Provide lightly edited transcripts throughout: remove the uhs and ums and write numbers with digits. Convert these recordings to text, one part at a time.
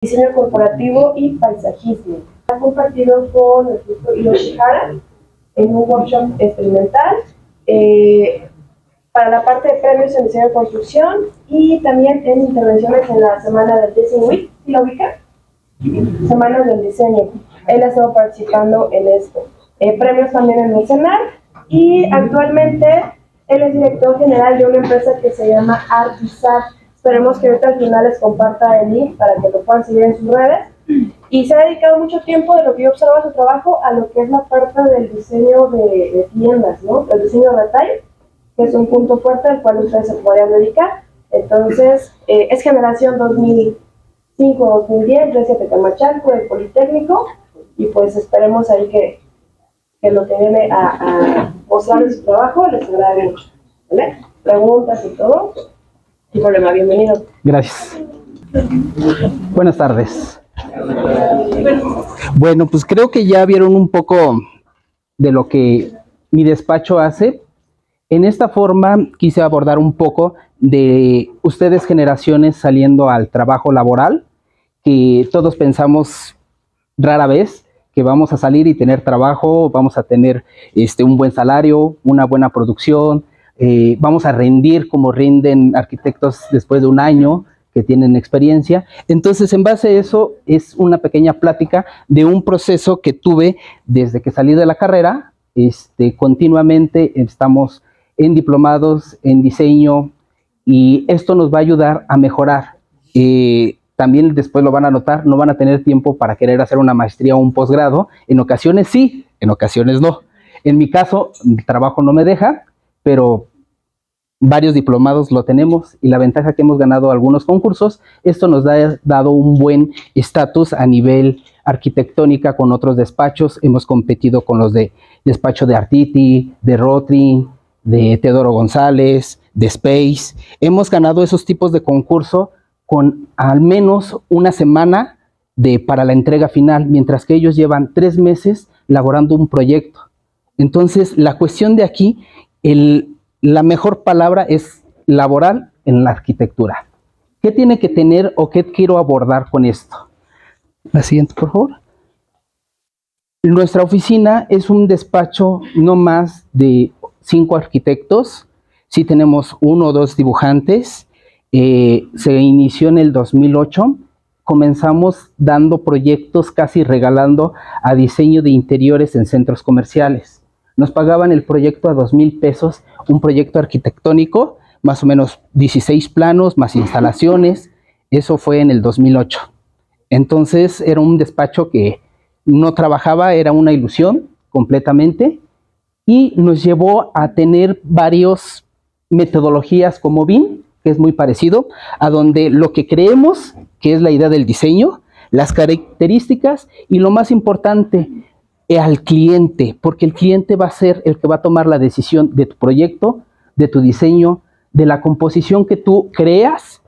diseño corporativo y paisajismo. Ha compartido con el doctor Hiroshi Hara en un workshop experimental para la parte de premios en diseño de construcción y también en intervenciones en la semana del Design Week, ¿sí lo ubica? Semanas del diseño. Él ha estado participando en esto. Premios también en el CENAR y actualmente él es director general de una empresa que se llama Artisat. Esperemos que ahorita al final les comparta el link para que lo puedan seguir en sus redes. Y se ha dedicado mucho tiempo, de lo que yo observo su trabajo, a lo que es la parte del diseño de tiendas, ¿no? El diseño retail, que es un punto fuerte al cual ustedes se podrían dedicar. Entonces, es generación 2005-2010, Grecia Tecamachalco, del Politécnico, y pues esperemos ahí que lo que viene a mostrar de su trabajo les agrade mucho. ¿Vale? Preguntas y todo. Sin problema, bienvenido. Gracias. Buenas tardes. Bueno, pues creo que ya vieron un poco de lo que mi despacho hace. En esta forma quise abordar un poco de ustedes generaciones saliendo al trabajo laboral, que todos pensamos rara vez que vamos a salir y tener trabajo, vamos a tener un buen salario, una buena producción, vamos a rendir como rinden arquitectos después de un año que tienen experiencia. Entonces, en base a eso, es una pequeña plática de un proceso que tuve desde que salí de la carrera. Continuamente estamos en diplomados, en diseño, y esto nos va a ayudar a mejorar. También después lo van a notar, no van a tener tiempo para querer hacer una maestría o un posgrado. En ocasiones sí, en ocasiones no. En mi caso, el trabajo no me deja, pero varios diplomados lo tenemos, y la ventaja que hemos ganado algunos concursos, esto nos ha dado un buen estatus a nivel arquitectónica con otros despachos. Hemos competido con los de despacho de Artiti, de Rotring, de Teodoro González, de Space. Hemos ganado esos tipos de concurso con al menos una semana para la entrega final, mientras que ellos llevan 3 meses elaborando un proyecto. Entonces, la cuestión de aquí, la mejor palabra es laboral en la arquitectura. ¿Qué tiene que tener o qué quiero abordar con esto? La siguiente, por favor. Nuestra oficina es un despacho no más de 5 arquitectos. Sí tenemos 1 o 2 dibujantes. Se inició en el 2008. Comenzamos dando proyectos, casi regalando a diseño de interiores en centros comerciales. Nos pagaban el proyecto a 2,000 pesos, un proyecto arquitectónico, más o menos 16 planos, más instalaciones. Eso fue en el 2008. Entonces era un despacho que no trabajaba, era una ilusión completamente, y nos llevó a tener varias metodologías como BIM, que es muy parecido, a donde lo que creemos, que es la idea del diseño, las características y lo más importante, al cliente, porque el cliente va a ser el que va a tomar la decisión de tu proyecto, de tu diseño, de la composición que tú creas.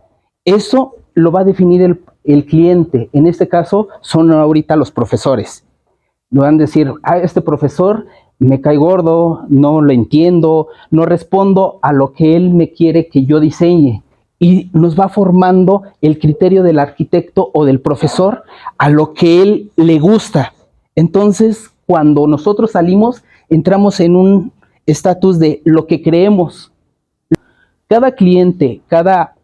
Eso lo va a definir el cliente. En este caso son ahorita los profesores. Lo van a decir, este profesor me cae gordo, no lo entiendo, no respondo a lo que él me quiere que yo diseñe. Y nos va formando el criterio del arquitecto o del profesor a lo que él le gusta. Entonces, cuando nosotros salimos, entramos en un estatus de lo que creemos. Cada cliente, cada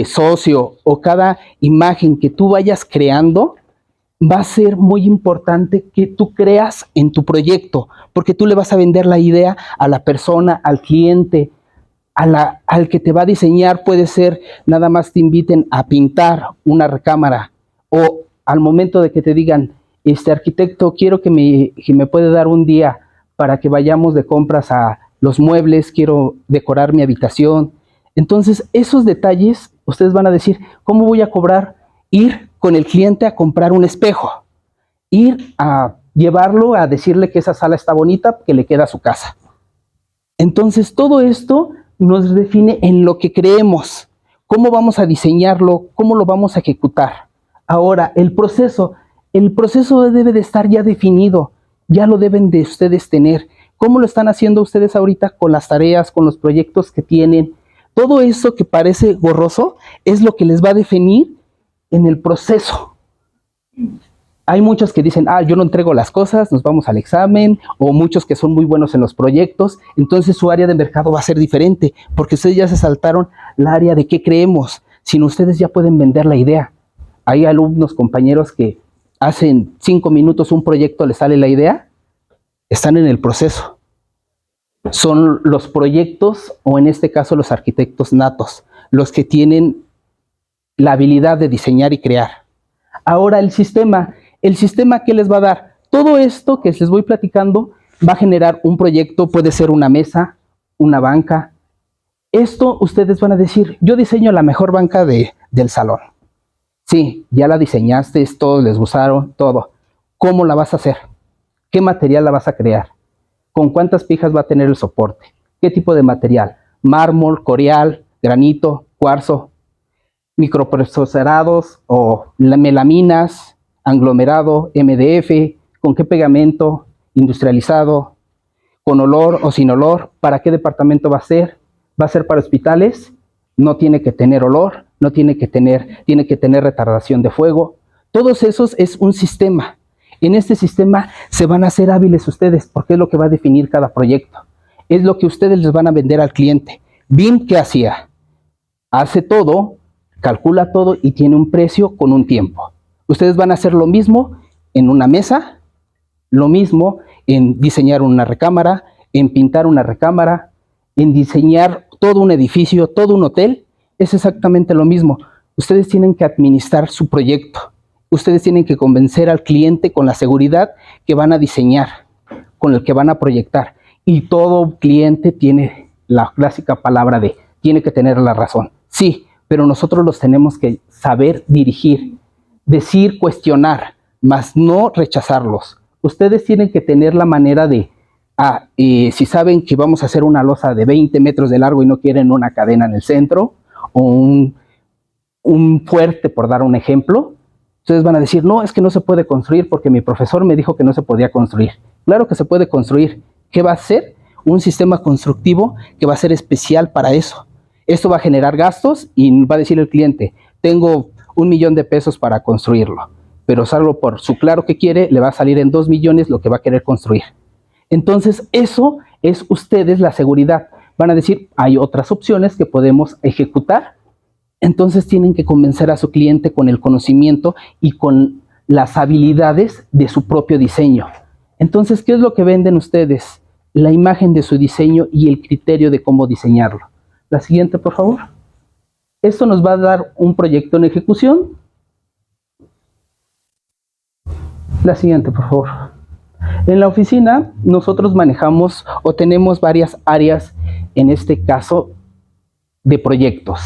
socio o cada imagen que tú vayas creando, va a ser muy importante que tú creas en tu proyecto, porque tú le vas a vender la idea a la persona, al cliente, al que te va a diseñar. Puede ser nada más te inviten a pintar una recámara, o al momento de que te digan, arquitecto, quiero que me puede dar un día para que vayamos de compras a los muebles, quiero decorar mi habitación. Entonces, esos detalles, ustedes van a decir, ¿cómo voy a cobrar? Ir con el cliente a comprar un espejo, ir a llevarlo a decirle que esa sala está bonita, que le queda a su casa. Entonces, todo esto nos define en lo que creemos, cómo vamos a diseñarlo, cómo lo vamos a ejecutar. Ahora, el proceso debe de estar ya definido, ya lo deben de ustedes tener. ¿Cómo lo están haciendo ustedes ahorita con las tareas, con los proyectos que tienen? Todo eso que parece borroso es lo que les va a definir en el proceso. Hay muchos que dicen, yo no entrego las cosas, nos vamos al examen, o muchos que son muy buenos en los proyectos, entonces su área de mercado va a ser diferente, porque ustedes ya se saltaron la área de qué creemos, sino ustedes ya pueden vender la idea. Hay alumnos, compañeros que hacen 5 minutos un proyecto, les sale la idea, están en el proceso. Son los proyectos, o en este caso los arquitectos natos, los que tienen la habilidad de diseñar y crear. Ahora el sistema, ¿qué les va a dar? Todo esto que les voy platicando va a generar un proyecto, puede ser una mesa, una banca. Esto ustedes van a decir, yo diseño la mejor banca del salón. Sí, ya la diseñaste, todos les gustaron, todo. ¿Cómo la vas a hacer? ¿Qué material la vas a crear? ¿Con cuántas pijas va a tener el soporte? ¿Qué tipo de material? Mármol, coreal, granito, cuarzo, microprocesados o melaminas, aglomerado, MDF, con qué pegamento, industrializado, con olor o sin olor, ¿para qué departamento va a ser? ¿Va a ser para hospitales? No tiene que tener olor, no tiene que tener retardación de fuego. Todos esos es un sistema. En este sistema se van a hacer hábiles ustedes, porque es lo que va a definir cada proyecto. Es lo que ustedes les van a vender al cliente. BIM, ¿qué hacía? Hace todo, calcula todo y tiene un precio con un tiempo. Ustedes van a hacer lo mismo en una mesa, lo mismo en diseñar una recámara, en pintar una recámara, en diseñar todo un edificio, todo un hotel. Es exactamente lo mismo. Ustedes tienen que administrar su proyecto. Ustedes tienen que convencer al cliente con la seguridad que van a diseñar, con el que van a proyectar. Y todo cliente tiene la clásica palabra de, tiene que tener la razón. Sí, pero nosotros los tenemos que saber dirigir, decir, cuestionar, mas no rechazarlos. Ustedes tienen que tener la manera de, si saben que vamos a hacer una losa de 20 metros de largo y no quieren una cadena en el centro, o un fuerte, por dar un ejemplo, ustedes van a decir, no, es que no se puede construir porque mi profesor me dijo que no se podía construir. Claro que se puede construir. ¿Qué va a ser? Un sistema constructivo que va a ser especial para eso. Esto va a generar gastos y va a decir el cliente, tengo 1 millón de pesos para construirlo, pero salvo por su claro que quiere, le va a salir en 2 millones lo que va a querer construir. Entonces, eso es ustedes la seguridad. Van a decir, hay otras opciones que podemos ejecutar. Entonces tienen que convencer a su cliente con el conocimiento y con las habilidades de su propio diseño. Entonces, ¿qué es lo que venden ustedes? La imagen de su diseño y el criterio de cómo diseñarlo. La siguiente, por favor. Esto nos va a dar un proyecto en ejecución. La siguiente, por favor. En la oficina, nosotros manejamos o tenemos varias áreas, en este caso, de proyectos,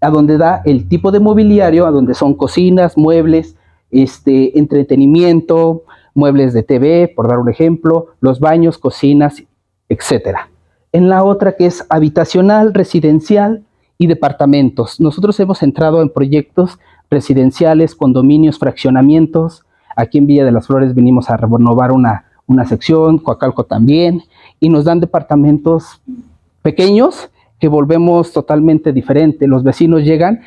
a donde da el tipo de mobiliario, a donde son cocinas, muebles, entretenimiento, muebles de TV, por dar un ejemplo, los baños, cocinas, etcétera. En la otra que es habitacional, residencial y departamentos. Nosotros hemos entrado en proyectos residenciales, condominios, fraccionamientos. Aquí en Villa de las Flores venimos a renovar una sección, Coacalco también, y nos dan departamentos pequeños que volvemos totalmente diferente. Los vecinos llegan,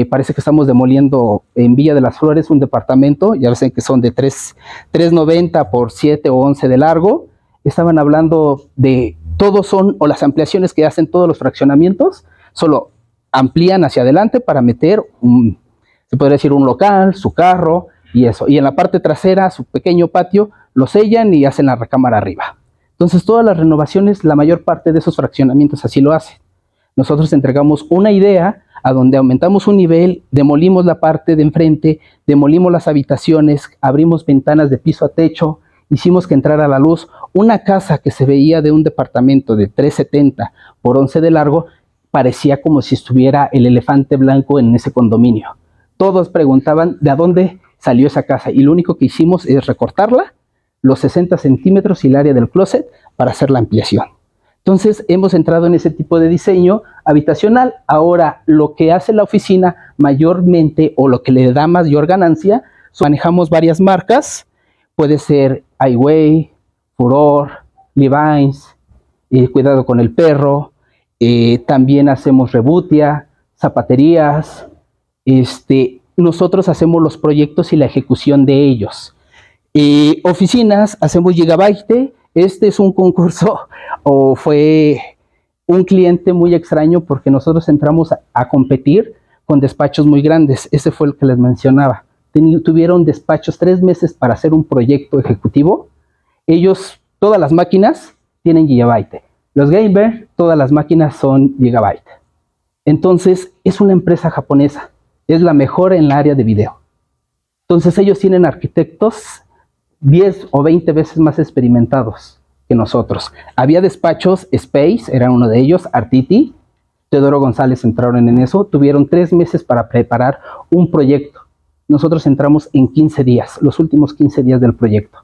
parece que estamos demoliendo en Villa de las Flores un departamento, ya ven que son de 3.90 por 7 o 11 de largo. Estaban hablando de, todos son, o las ampliaciones que hacen todos los fraccionamientos, solo amplían hacia adelante para meter se podría decir un local, su carro y eso. Y en la parte trasera, su pequeño patio, lo sellan y hacen la recámara arriba. Entonces, todas las renovaciones, la mayor parte de esos fraccionamientos así lo hacen. Nosotros entregamos una idea a donde aumentamos un nivel, demolimos la parte de enfrente, demolimos las habitaciones, abrimos ventanas de piso a techo, hicimos que entrara la luz. Una casa que se veía de un departamento de 3.70 por 11 de largo, parecía como si estuviera el elefante blanco en ese condominio. Todos preguntaban de dónde salió esa casa y lo único que hicimos es recortarla, los 60 centímetros y el área del closet para hacer la ampliación. Entonces, hemos entrado en ese tipo de diseño habitacional. Ahora, lo que hace la oficina mayormente, o lo que le da mayor ganancia, manejamos varias marcas. Puede ser iWay, Furor, Levi's, Cuidado con el Perro. También hacemos Rebutia, zapaterías. nosotros hacemos los proyectos y la ejecución de ellos. Oficinas, hacemos Gigabyte. Este es un concurso o fue un cliente muy extraño porque nosotros entramos a competir con despachos muy grandes. Ese fue el que les mencionaba. Tuvieron despachos 3 meses para hacer un proyecto ejecutivo. Ellos, todas las máquinas tienen Gigabyte. Los gamers, todas las máquinas son Gigabyte. Entonces, es una empresa japonesa. Es la mejor en el área de video. Entonces, ellos tienen arquitectos 10 o 20 veces más experimentados que nosotros. Había despachos, Space era uno de ellos, Artiti, Teodoro González entraron en eso. Tuvieron 3 meses para preparar un proyecto. Nosotros entramos en 15 días, los últimos 15 días del proyecto.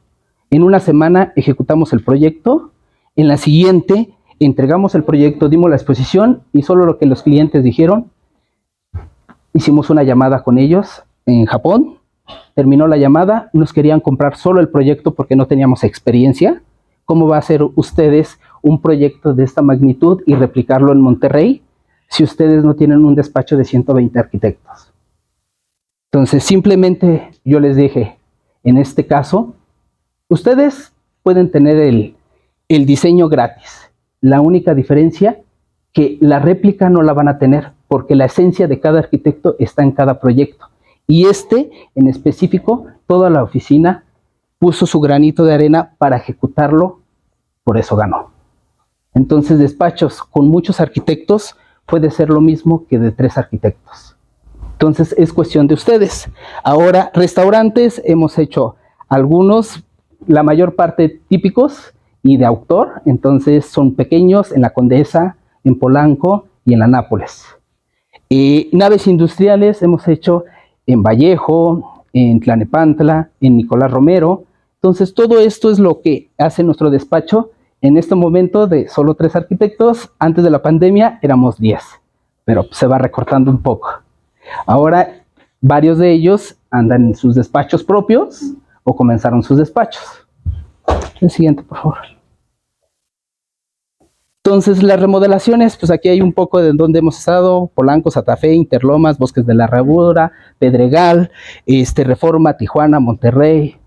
En una semana ejecutamos el proyecto, en la siguiente entregamos el proyecto, dimos la exposición y solo lo que los clientes dijeron, hicimos una llamada con ellos en Japón, terminó la llamada, nos querían comprar solo el proyecto porque no teníamos experiencia. ¿Cómo va a hacer ustedes un proyecto de esta magnitud y replicarlo en Monterrey si ustedes no tienen un despacho de 120 arquitectos? Entonces, simplemente yo les dije, en este caso, ustedes pueden tener el diseño gratis. La única diferencia que la réplica no la van a tener porque la esencia de cada arquitecto está en cada proyecto. Y en específico, toda la oficina puso su granito de arena para ejecutarlo, por eso ganó. Entonces, despachos con muchos arquitectos puede ser lo mismo que de 3 arquitectos. Entonces, es cuestión de ustedes. Ahora, restaurantes, hemos hecho algunos, la mayor parte típicos y de autor, entonces son pequeños en la Condesa, en Polanco y en la Nápoles. Naves industriales hemos hecho en Vallejo, en Tlanepantla, en Nicolás Romero. Entonces, todo esto es lo que hace nuestro despacho. En este momento de solo 3 arquitectos, antes de la pandemia éramos 10, pero se va recortando un poco. Ahora, varios de ellos andan en sus despachos propios o comenzaron sus despachos. El siguiente, por favor. Entonces, las remodelaciones, pues aquí hay un poco de donde hemos estado: Polanco, Santa Fe, Interlomas, Bosques de la Herradura, Pedregal, Reforma, Tijuana, Monterrey,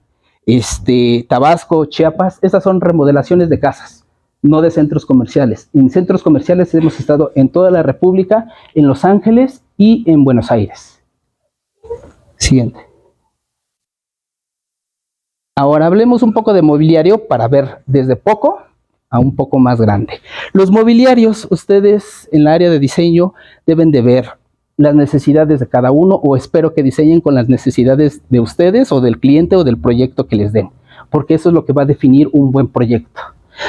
Tabasco, Chiapas. Estas son remodelaciones de casas, no de centros comerciales. En centros comerciales hemos estado en toda la República, en Los Ángeles y en Buenos Aires. Siguiente. Ahora hablemos un poco de mobiliario para ver desde poco a un poco más grande. Los mobiliarios, ustedes en el área de diseño deben de ver las necesidades de cada uno, o espero que diseñen con las necesidades de ustedes o del cliente o del proyecto que les den, porque eso es lo que va a definir un buen proyecto.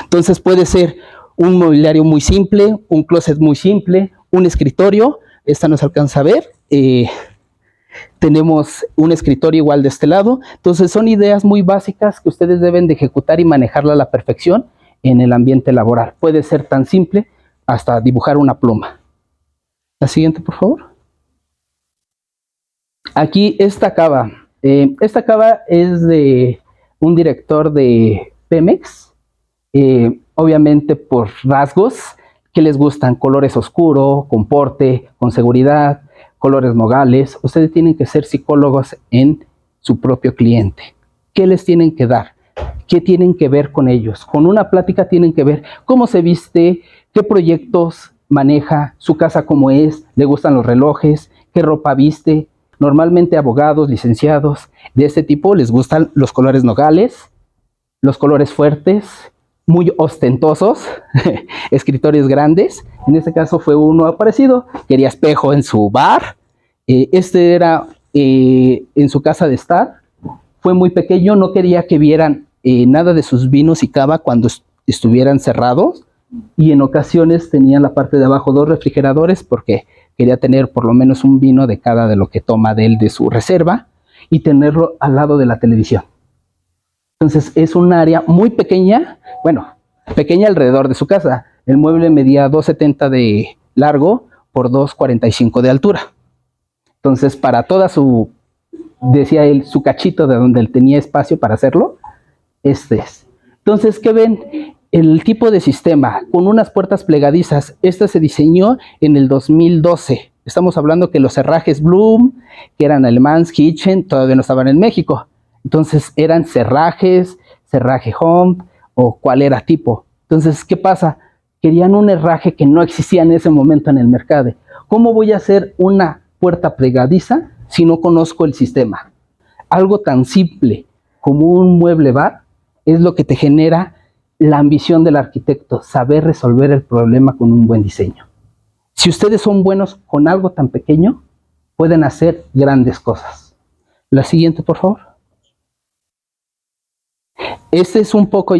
Entonces puede ser un mobiliario muy simple, un closet muy simple, un escritorio. Esta no se alcanza a ver. Tenemos un escritorio igual de este lado. Entonces son ideas muy básicas que ustedes deben de ejecutar y manejarla a la perfección en el ambiente laboral. Puede ser tan simple hasta dibujar una pluma. La siguiente, por favor. Aquí esta cava. Esta cava es de un director de Pemex. Obviamente por rasgos que les gustan: colores oscuros, con porte, con seguridad, colores nogales. Ustedes tienen que ser psicólogos en su propio cliente. ¿Qué les tienen que dar? ¿Qué tienen que ver con ellos? Con una plática tienen que ver cómo se viste, qué proyectos maneja, su casa cómo es, le gustan los relojes, qué ropa viste. Normalmente abogados, licenciados de este tipo les gustan los colores nogales, los colores fuertes, muy ostentosos, escritorios grandes. En este caso fue uno parecido, quería espejo en su bar. Era en su casa de estar, fue muy pequeño, no quería que vieran nada de sus vinos y cava cuando estuvieran cerrados, y en ocasiones tenía en la parte de abajo 2 refrigeradores porque quería tener por lo menos un vino de cada de lo que toma de él de su reserva y tenerlo al lado de la televisión. Entonces es un área muy pequeña, bueno, pequeña alrededor de su casa. El mueble medía 2.70 de largo por 2.45 de altura. Entonces, para toda su, decía él, su cachito de donde él tenía espacio para hacerlo, este es. Entonces, ¿qué ven? El tipo de sistema con unas puertas plegadizas. Este se diseñó en el 2012. Estamos hablando que los cerrajes Bloom, que eran Alemans Kitchen, todavía no estaban en México. Entonces eran cerrajes, cerraje Home o cuál era tipo. Entonces, ¿qué pasa? Querían un herraje que no existía en ese momento en el mercado. ¿Cómo voy a hacer una puerta plegadiza si no conozco el sistema? Algo tan simple como un mueble bar es lo que te genera la ambición del arquitecto, saber resolver el problema con un buen diseño. Si ustedes son buenos con algo tan pequeño, pueden hacer grandes cosas. La siguiente, por favor. Este es un poco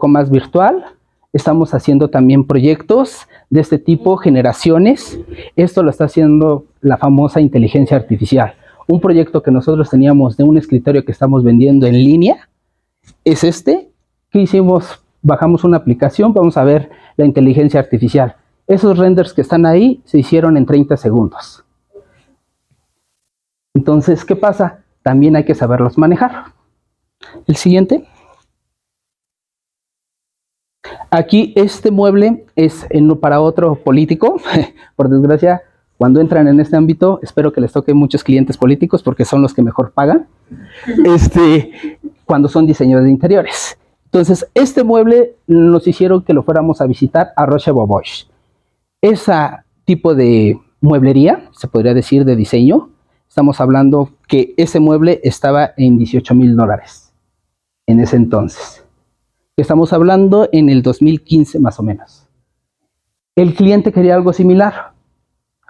más virtual. Estamos haciendo también proyectos de este tipo, generaciones. Esto lo está haciendo la famosa inteligencia artificial. Un proyecto que nosotros teníamos de un escritorio que estamos vendiendo en línea es este. ¿Qué hicimos? Bajamos una aplicación, vamos a ver la inteligencia artificial. Esos renders que están ahí se hicieron en 30 segundos. Entonces, ¿qué pasa? También hay que saberlos manejar. El siguiente. Aquí este mueble es para otro político. Por desgracia, cuando entran en este ámbito, espero que les toque muchos clientes políticos porque son los que mejor pagan. Cuando son diseños de interiores. Entonces, este mueble nos hicieron que lo fuéramos a visitar a Roche-Bobois. Ese tipo de mueblería, se podría decir de diseño, estamos hablando que ese mueble estaba en $18,000 en ese entonces. Estamos hablando en el 2015 más o menos. El cliente quería algo similar.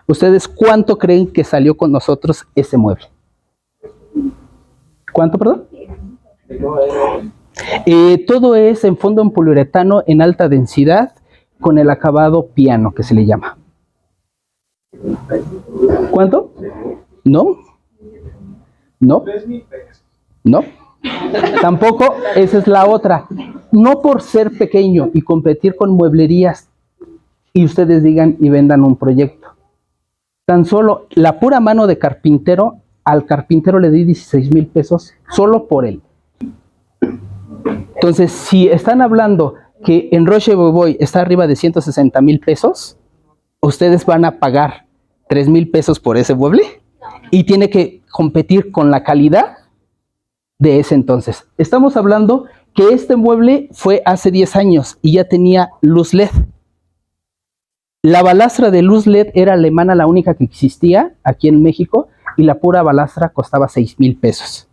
¿Ustedes cuánto creen que salió con nosotros ese mueble? ¿Cuánto, perdón? Todo es en fondo en poliuretano en alta densidad con el acabado piano que se le llama. ¿Cuánto? ¿No? ¿No? ¿No? Tampoco, esa es la otra. No por ser pequeño y competir con mueblerías y ustedes digan y vendan un proyecto. Tan solo la pura mano de carpintero, al carpintero le di 16,000 pesos solo por él. Entonces, si están hablando que en Roche-Bobois está arriba de 160,000 pesos, ustedes van a pagar 3,000 pesos por ese mueble y tiene que competir con la calidad de ese entonces. Estamos hablando que este mueble fue hace 10 años y ya tenía luz LED. La balastra de luz LED era alemana, la única que existía aquí en México, y la pura balastra costaba 6,000 pesos.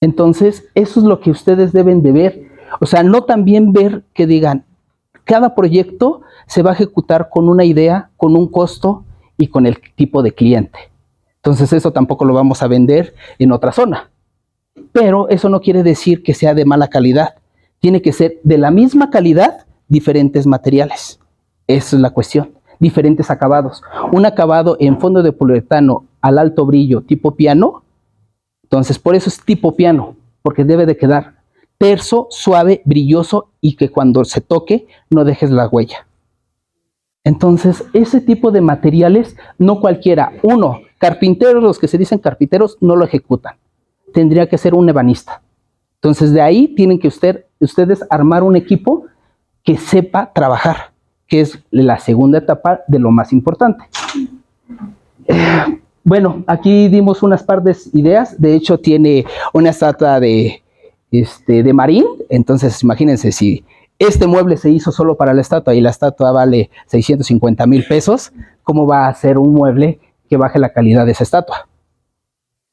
Entonces, eso es lo que ustedes deben de ver. O sea, no también ver que digan, cada proyecto se va a ejecutar con una idea, con un costo y con el tipo de cliente. Entonces, eso tampoco lo vamos a vender en otra zona. Pero eso no quiere decir que sea de mala calidad. Tiene que ser de la misma calidad, diferentes materiales. Esa es la cuestión. Diferentes acabados. Un acabado en fondo de poliuretano al alto brillo tipo piano. Entonces, por eso es tipo piano, porque debe de quedar terso, suave, brilloso y que cuando se toque no dejes la huella. Entonces, ese tipo de materiales, no cualquiera. Uno, carpinteros, los que se dicen carpinteros, no lo ejecutan. Tendría que ser un ebanista. Entonces, de ahí tienen que ustedes armar un equipo que sepa trabajar, que es la segunda etapa de lo más importante. Bueno, aquí dimos unas partes ideas. De hecho, tiene una estatua de Marín. Entonces, imagínense, si este mueble se hizo solo para la estatua y la estatua vale 650,000 pesos, ¿cómo va a ser un mueble que baje la calidad de esa estatua?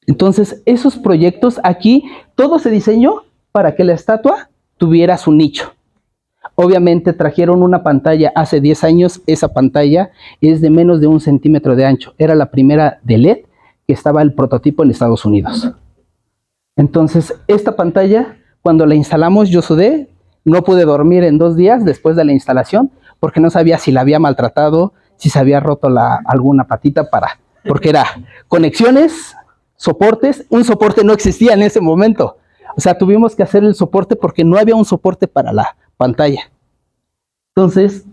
Entonces, esos proyectos aquí, todo se diseñó para que la estatua tuviera su nicho. Obviamente trajeron una pantalla hace 10 años, esa pantalla es de menos de 1 centímetro de ancho. Era la primera de LED que estaba el prototipo en Estados Unidos. Entonces, esta pantalla, cuando la instalamos, yo sudé, no pude dormir en 2 días después de la instalación, porque no sabía si la había maltratado, si se había roto alguna patita porque era conexiones, soportes, un soporte no existía en ese momento. O sea, tuvimos que hacer el soporte porque no había un soporte para la pantalla. Entonces,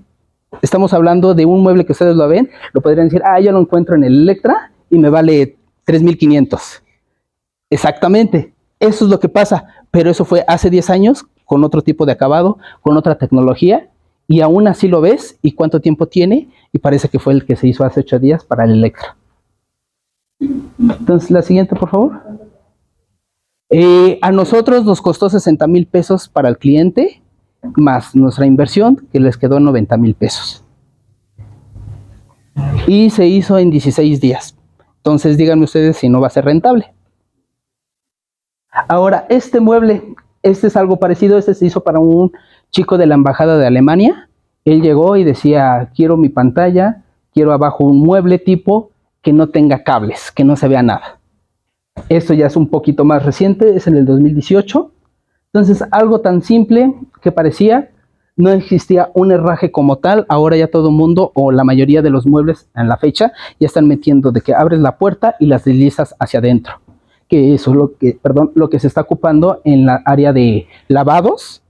estamos hablando de un mueble que ustedes lo ven, lo podrían decir, yo lo encuentro en el Electra y me vale 3,500. Exactamente, eso es lo que pasa, pero eso fue hace 10 años, con otro tipo de acabado, con otra tecnología, y aún así lo ves, y cuánto tiempo tiene, y parece que fue el que se hizo hace 8 días para el Electra. Entonces, la siguiente, por favor. A nosotros nos costó 60,000 pesos para el cliente, más nuestra inversión, que les quedó 90,000 pesos. Y se hizo en 16 días. Entonces, díganme ustedes si no va a ser rentable. Ahora, este mueble, este es algo parecido, este se hizo para un chico de la embajada de Alemania. Él llegó y decía, quiero mi pantalla, quiero abajo un mueble tipo que no tenga cables, que no se vea nada. Esto ya es un poquito más reciente, es en el 2018. Entonces, algo tan simple que parecía, no existía un herraje como tal. Ahora ya todo el mundo, o la mayoría de los muebles en la fecha, ya están metiendo de que abres la puerta y las deslizas hacia adentro. Que eso es lo que se está ocupando en la área de lavados,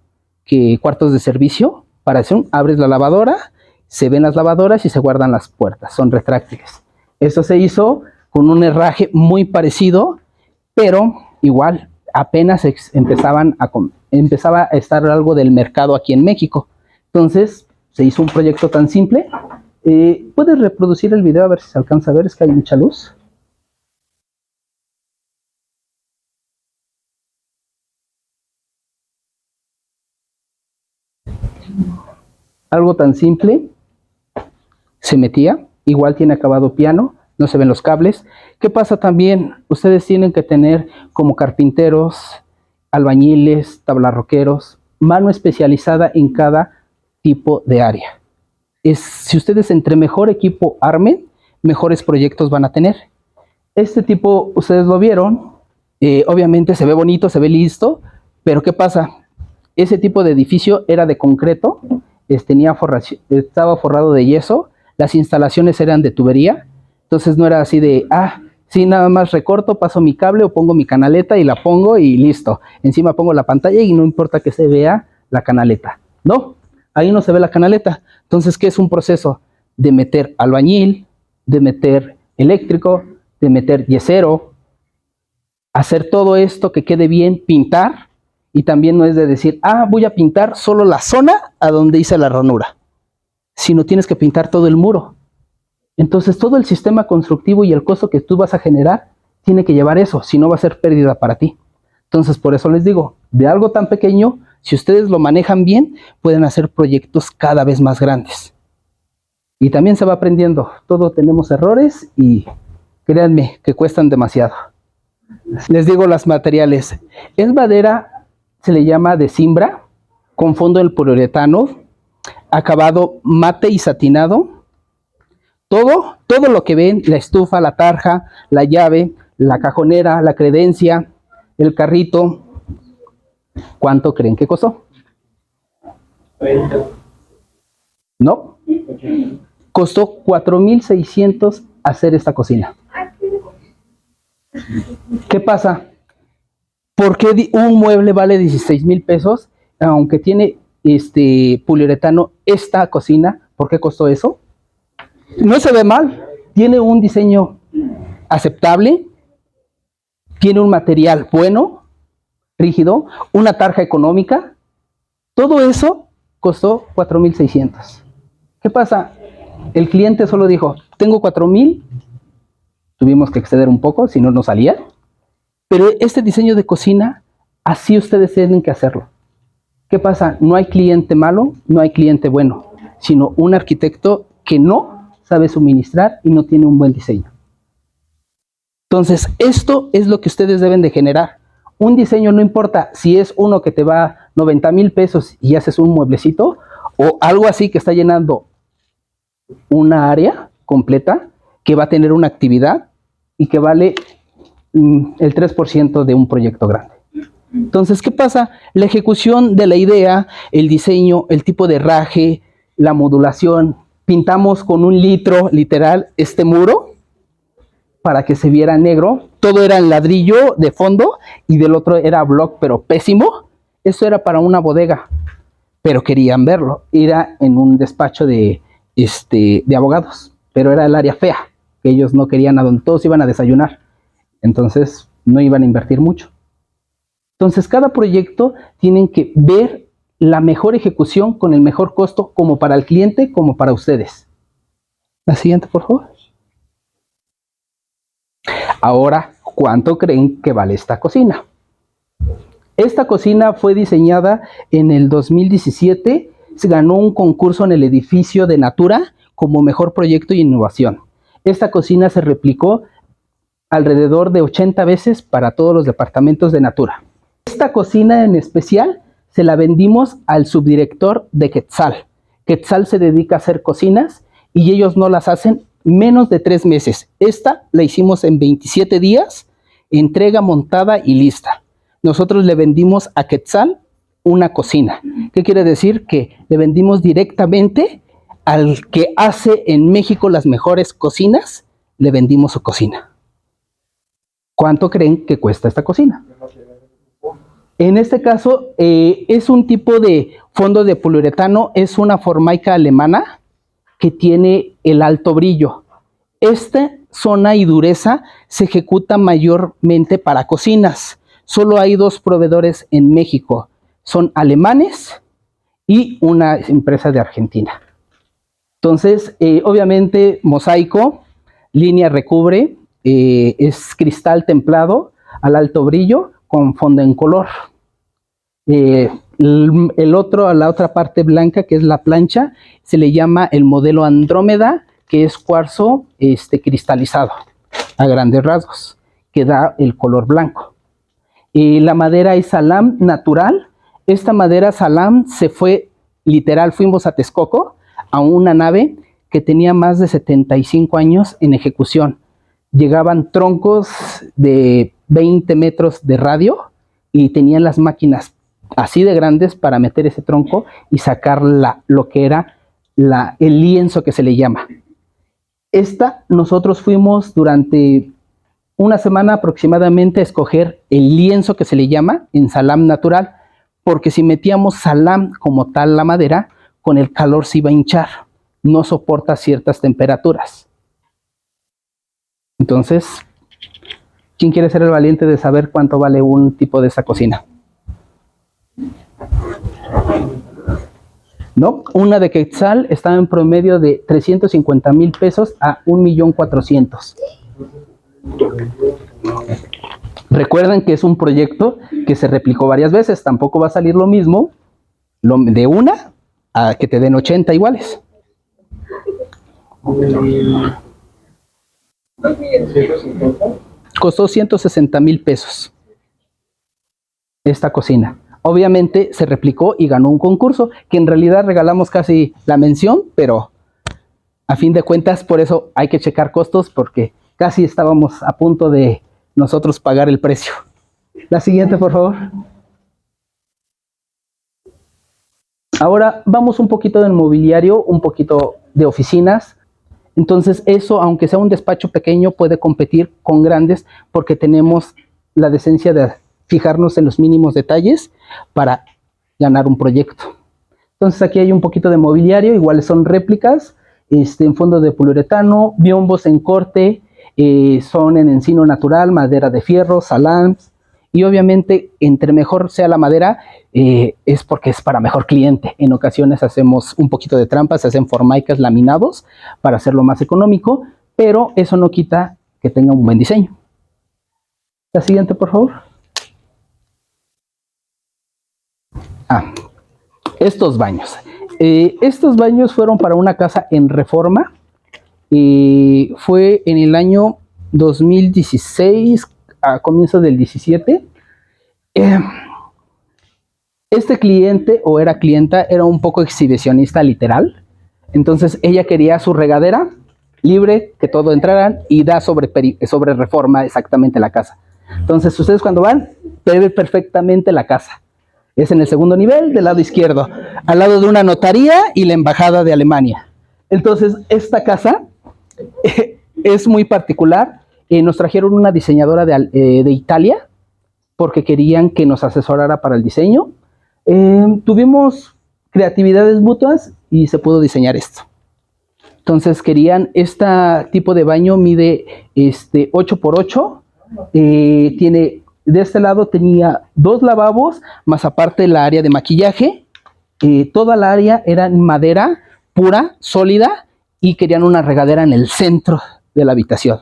que cuartos de servicio. Para eso abres la lavadora, se ven las lavadoras y se guardan las puertas, son retráctiles. Esto se hizo con un herraje muy parecido, pero igual apenas empezaba a estar algo del mercado aquí en México. Entonces se hizo un proyecto tan simple. ¿Puedes reproducir el video a ver si se alcanza a ver? Es que hay mucha luz. Algo tan simple, se metía, igual tiene acabado piano, no se ven los cables. ¿Qué pasa también? Ustedes tienen que tener como carpinteros, albañiles, tablarroqueros, mano especializada en cada tipo de área. Si ustedes entre mejor equipo armen, mejores proyectos van a tener. Este tipo, ustedes lo vieron, obviamente se ve bonito, se ve listo, pero ¿qué pasa? Ese tipo de edificio era de concreto, estaba forrado de yeso, las instalaciones eran de tubería, entonces no era así de, sí, nada más recorto, paso mi cable o pongo mi canaleta y la pongo y listo. Encima pongo la pantalla y no importa que se vea la canaleta. No, ahí no se ve la canaleta. Entonces, ¿qué es un proceso? De meter albañil, de meter eléctrico, de meter yesero, hacer todo esto que quede bien, pintar. Y también no es de decir, voy a pintar solo la zona a donde hice la ranura, sino tienes que pintar todo el muro. Entonces todo el sistema constructivo y el costo que tú vas a generar tiene que llevar eso, si no va a ser pérdida para ti. Entonces por eso les digo, de algo tan pequeño, si ustedes lo manejan bien, pueden hacer proyectos cada vez más grandes. Y también se va aprendiendo, todos tenemos errores y créanme que cuestan demasiado. Les digo los materiales, es madera, se le llama de cimbra, con fondo de poliuretano, acabado mate y satinado. Todo lo que ven, la estufa, la tarja, la llave, la cajonera, la credencia, el carrito, ¿cuánto creen que costó? 30. ¿No? Costó 4,600 hacer esta cocina. ¿Qué pasa? ¿Por qué un mueble vale 16,000 pesos? Aunque tiene poliuretano, esta cocina, ¿por qué costó eso? No se ve mal, tiene un diseño aceptable, tiene un material bueno, rígido, una tarja económica. Todo eso costó 4,600. ¿Qué pasa? El cliente solo dijo, tengo 4,000, tuvimos que exceder un poco, si no, no salía. Pero este diseño de cocina, así ustedes tienen que hacerlo. ¿Qué pasa? No hay cliente malo, no hay cliente bueno, sino un arquitecto que no sabe suministrar y no tiene un buen diseño. Entonces, esto es lo que ustedes deben de generar. Un diseño no importa si es uno que te va 90,000 pesos y haces un mueblecito, o algo así que está llenando una área completa, que va a tener una actividad y que vale el 3% de un proyecto grande. Entonces, ¿qué pasa? La ejecución de la idea, el diseño, el tipo de herraje, la modulación. Pintamos con 1 litro, literal, este muro para que se viera negro. Todo era en ladrillo de fondo y del otro era block, pero pésimo. Eso era para una bodega, pero querían verlo. Era en un despacho de abogados, pero era el área fea, que ellos no querían, a donde todos iban a desayunar. Entonces, no iban a invertir mucho. Entonces, cada proyecto tienen que ver la mejor ejecución con el mejor costo, como para el cliente, como para ustedes. La siguiente, por favor. Ahora, ¿cuánto creen que vale esta cocina? Esta cocina fue diseñada en el 2017, se ganó un concurso en el edificio de Natura como mejor proyecto y innovación. Esta cocina se replicó alrededor de 80 veces para todos los departamentos de Natura. Esta cocina en especial se la vendimos al subdirector de Quetzal. Quetzal se dedica a hacer cocinas y ellos no las hacen menos de 3 meses. Esta la hicimos en 27 días, entrega montada y lista. Nosotros le vendimos a Quetzal una cocina. ¿Qué quiere decir? Que le vendimos directamente al que hace en México las mejores cocinas, le vendimos su cocina. ¿Cuánto creen que cuesta esta cocina? En este caso, es un tipo de fondo de poliuretano, es una formaica alemana que tiene el alto brillo. Esta zona y dureza se ejecuta mayormente para cocinas. Solo hay 2 proveedores en México, son alemanes y una empresa de Argentina. Entonces, obviamente, mosaico, línea recubre, es cristal templado al alto brillo con fondo en color. La otra parte blanca, que es la plancha, se le llama el modelo Andrómeda, que es cuarzo cristalizado a grandes rasgos, que da el color blanco. La madera es salam natural. Esta madera salam se fue, literal, fuimos a Texcoco, a una nave que tenía más de 75 años en ejecución. Llegaban troncos de 20 metros de radio y tenían las máquinas así de grandes para meter ese tronco y sacar lo que era el lienzo que se le llama. Nosotros fuimos durante una semana aproximadamente a escoger el lienzo que se le llama en salam natural, porque si metíamos salam como tal la madera, con el calor se iba a hinchar, no soporta ciertas temperaturas. Entonces, ¿quién quiere ser el valiente de saber cuánto vale un tipo de esa cocina? ¿No? Una de Quetzal estaba en promedio de 350,000 pesos a 1,400,000. Recuerden que es un proyecto que se replicó varias veces, tampoco va a salir lo mismo de una a que te den 80 iguales. Costó 160,000 pesos esta cocina. Obviamente se replicó y ganó un concurso, que en realidad regalamos casi la mención, pero a fin de cuentas por eso hay que checar costos, porque casi estábamos a punto de nosotros pagar el precio. La siguiente, por favor. Ahora vamos un poquito del mobiliario, un poquito de oficinas. Entonces eso, aunque sea un despacho pequeño, puede competir con grandes porque tenemos la decencia de fijarnos en los mínimos detalles para ganar un proyecto. Entonces aquí hay un poquito de mobiliario, igual son réplicas, en fondo de poliuretano, biombos en corte, son en encino natural, madera de fierro, salams, y obviamente entre mejor sea la madera, es porque es para mejor cliente. En ocasiones hacemos un poquito de trampas, se hacen formaicas laminados para hacerlo más económico, pero eso no quita que tenga un buen diseño. La siguiente, por favor. Estos baños. Estos baños fueron para una casa en Reforma. Fue en el año 2016, a comienzos del 17. Este cliente o era clienta era un poco exhibicionista literal. Entonces ella quería su regadera libre, que todo entraran, y da sobre Reforma exactamente la casa. Entonces ustedes cuando van, ven perfectamente la casa. Es en el segundo nivel, del lado izquierdo, al lado de una notaría y la embajada de Alemania. Entonces, esta casa es muy particular. Nos trajeron una diseñadora de Italia porque querían que nos asesorara para el diseño. Tuvimos creatividades mutuas y se pudo diseñar esto. Entonces, querían este tipo de baño, mide 8x8, tiene... De este lado tenía 2 lavabos, más aparte la área de maquillaje. Toda la área era en madera pura, sólida, y querían una regadera en el centro de la habitación.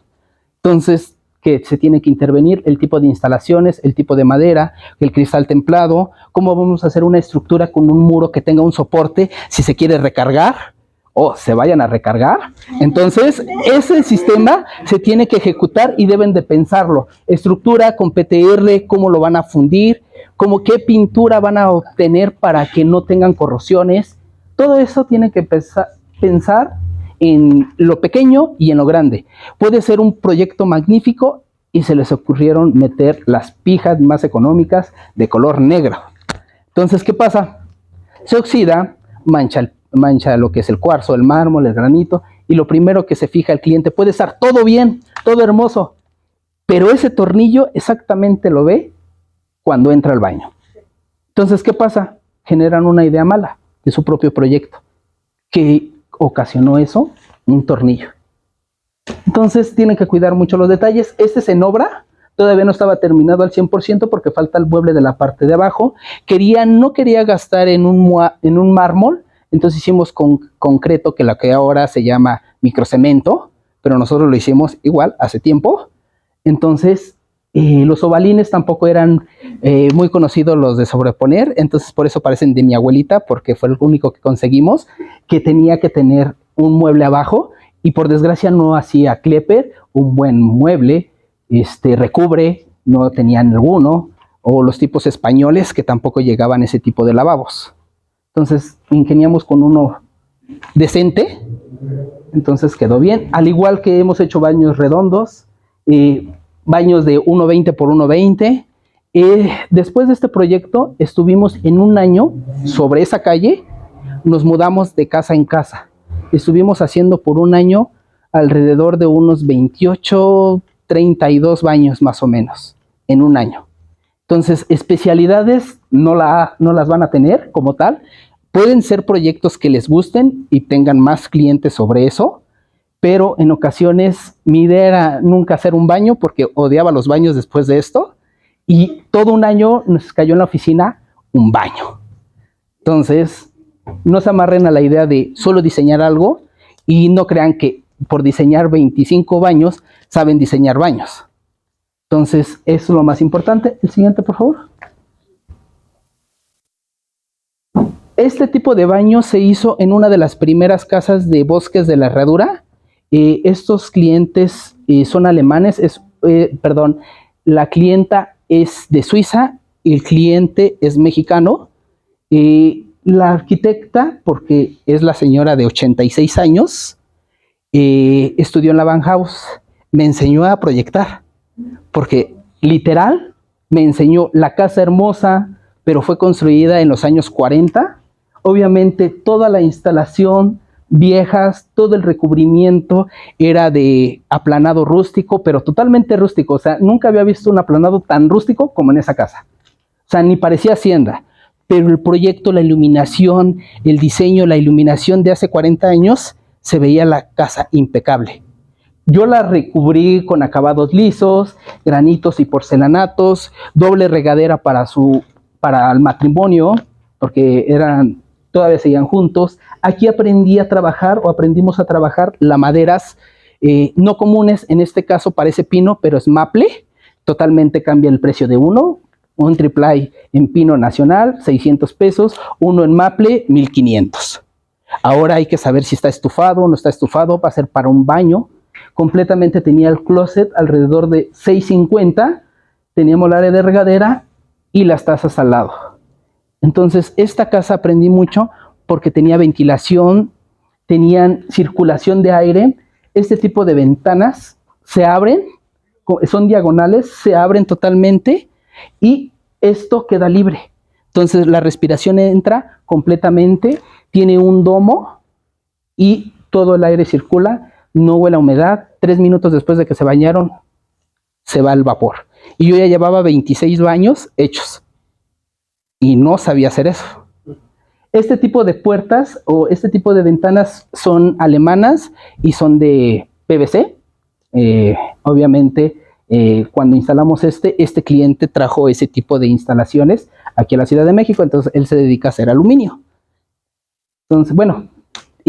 Entonces, que se tiene que intervenir el tipo de instalaciones, el tipo de madera, el cristal templado, cómo vamos a hacer una estructura con un muro que tenga un soporte si se quiere recargar o se vayan a recargar. Entonces, ese sistema se tiene que ejecutar y deben de pensarlo. Estructura con PTR, cómo lo van a fundir, cómo qué pintura van a obtener para que no tengan corrosiones. Todo eso tiene que pensar en lo pequeño y en lo grande. Puede ser un proyecto magnífico y se les ocurrieron meter las pijas más económicas de color negro. Entonces, ¿qué pasa? Se oxida, mancha lo que es el cuarzo, el mármol, el granito, y lo primero que se fija el cliente, puede estar todo bien, todo hermoso, pero ese tornillo exactamente lo ve cuando entra al baño. Entonces, ¿qué pasa? Generan una idea mala de su propio proyecto. ¿Qué ocasionó eso? Un tornillo. Entonces, tienen que cuidar mucho los detalles. Este es en obra, todavía no estaba terminado al 100% porque falta el mueble de la parte de abajo. No quería gastar en un mármol, entonces hicimos con concreto, que la que ahora se llama microcemento, pero nosotros lo hicimos igual hace tiempo. Entonces, los ovalines tampoco eran muy conocidos, los de sobreponer, entonces por eso parecen de mi abuelita, porque fue el único que conseguimos, que tenía que tener un mueble abajo, y por desgracia no hacía Klepper un buen mueble, recubre, no tenían alguno, o los tipos españoles que tampoco llegaban a ese tipo de lavabos. Entonces ingeniamos con uno decente, entonces quedó bien, al igual que hemos hecho baños redondos, baños de 1.20 por 1.20. Después de este proyecto estuvimos en un año sobre esa calle, nos mudamos de casa en casa. Estuvimos haciendo por un año alrededor de unos 28, 32 baños más o menos, en un año. Entonces, especialidades no las van a tener como tal. Pueden ser proyectos que les gusten y tengan más clientes sobre eso, pero en ocasiones mi idea era nunca hacer un baño porque odiaba los baños después de esto, y todo un año nos cayó en la oficina un baño. Entonces, no se amarren a la idea de solo diseñar algo y no crean que por diseñar 25 baños saben diseñar baños. Entonces, eso es lo más importante. El siguiente, por favor. Este tipo de baño se hizo en una de las primeras casas de Bosques de la Herradura. Estos clientes son alemanes, la clienta es de Suiza y el cliente es mexicano. La arquitecta, porque es la señora de 86 años, estudió en la Bauhaus, me enseñó a proyectar, porque literal me enseñó la casa hermosa, pero fue construida en los años 40. Obviamente toda la instalación viejas, todo el recubrimiento era de aplanado rústico, pero totalmente rústico. O sea, nunca había visto un aplanado tan rústico como en esa casa. O sea, ni parecía hacienda. Pero el proyecto, la iluminación, el diseño, la iluminación de hace 40 años, se veía la casa impecable. Yo la recubrí con acabados lisos, granitos y porcelanatos, doble regadera para el matrimonio, porque todavía seguían juntos. Aquí aprendimos a trabajar las maderas no comunes, en este caso parece pino, pero es maple, totalmente cambia el precio de uno. Un triplay en pino nacional, 600 pesos, uno en maple, 1,500. Ahora hay que saber si está estufado o no está estufado, va a ser para un baño. Completamente tenía el closet alrededor de 650, teníamos el área de regadera y las tazas al lado. Entonces, esta casa aprendí mucho porque tenía ventilación, tenían circulación de aire. Este tipo de ventanas se abren, son diagonales, se abren totalmente y esto queda libre. Entonces, la respiración entra completamente, tiene un domo y todo el aire circula, no huele a humedad. 3 minutos después de que se bañaron, se va el vapor. Y yo ya llevaba 26 baños hechos y no sabía hacer eso. Este tipo de puertas o este tipo de ventanas son alemanas y son de PVC. Obviamente, cuando instalamos este cliente trajo ese tipo de instalaciones aquí a la Ciudad de México, entonces él se dedica a hacer aluminio. Entonces, bueno,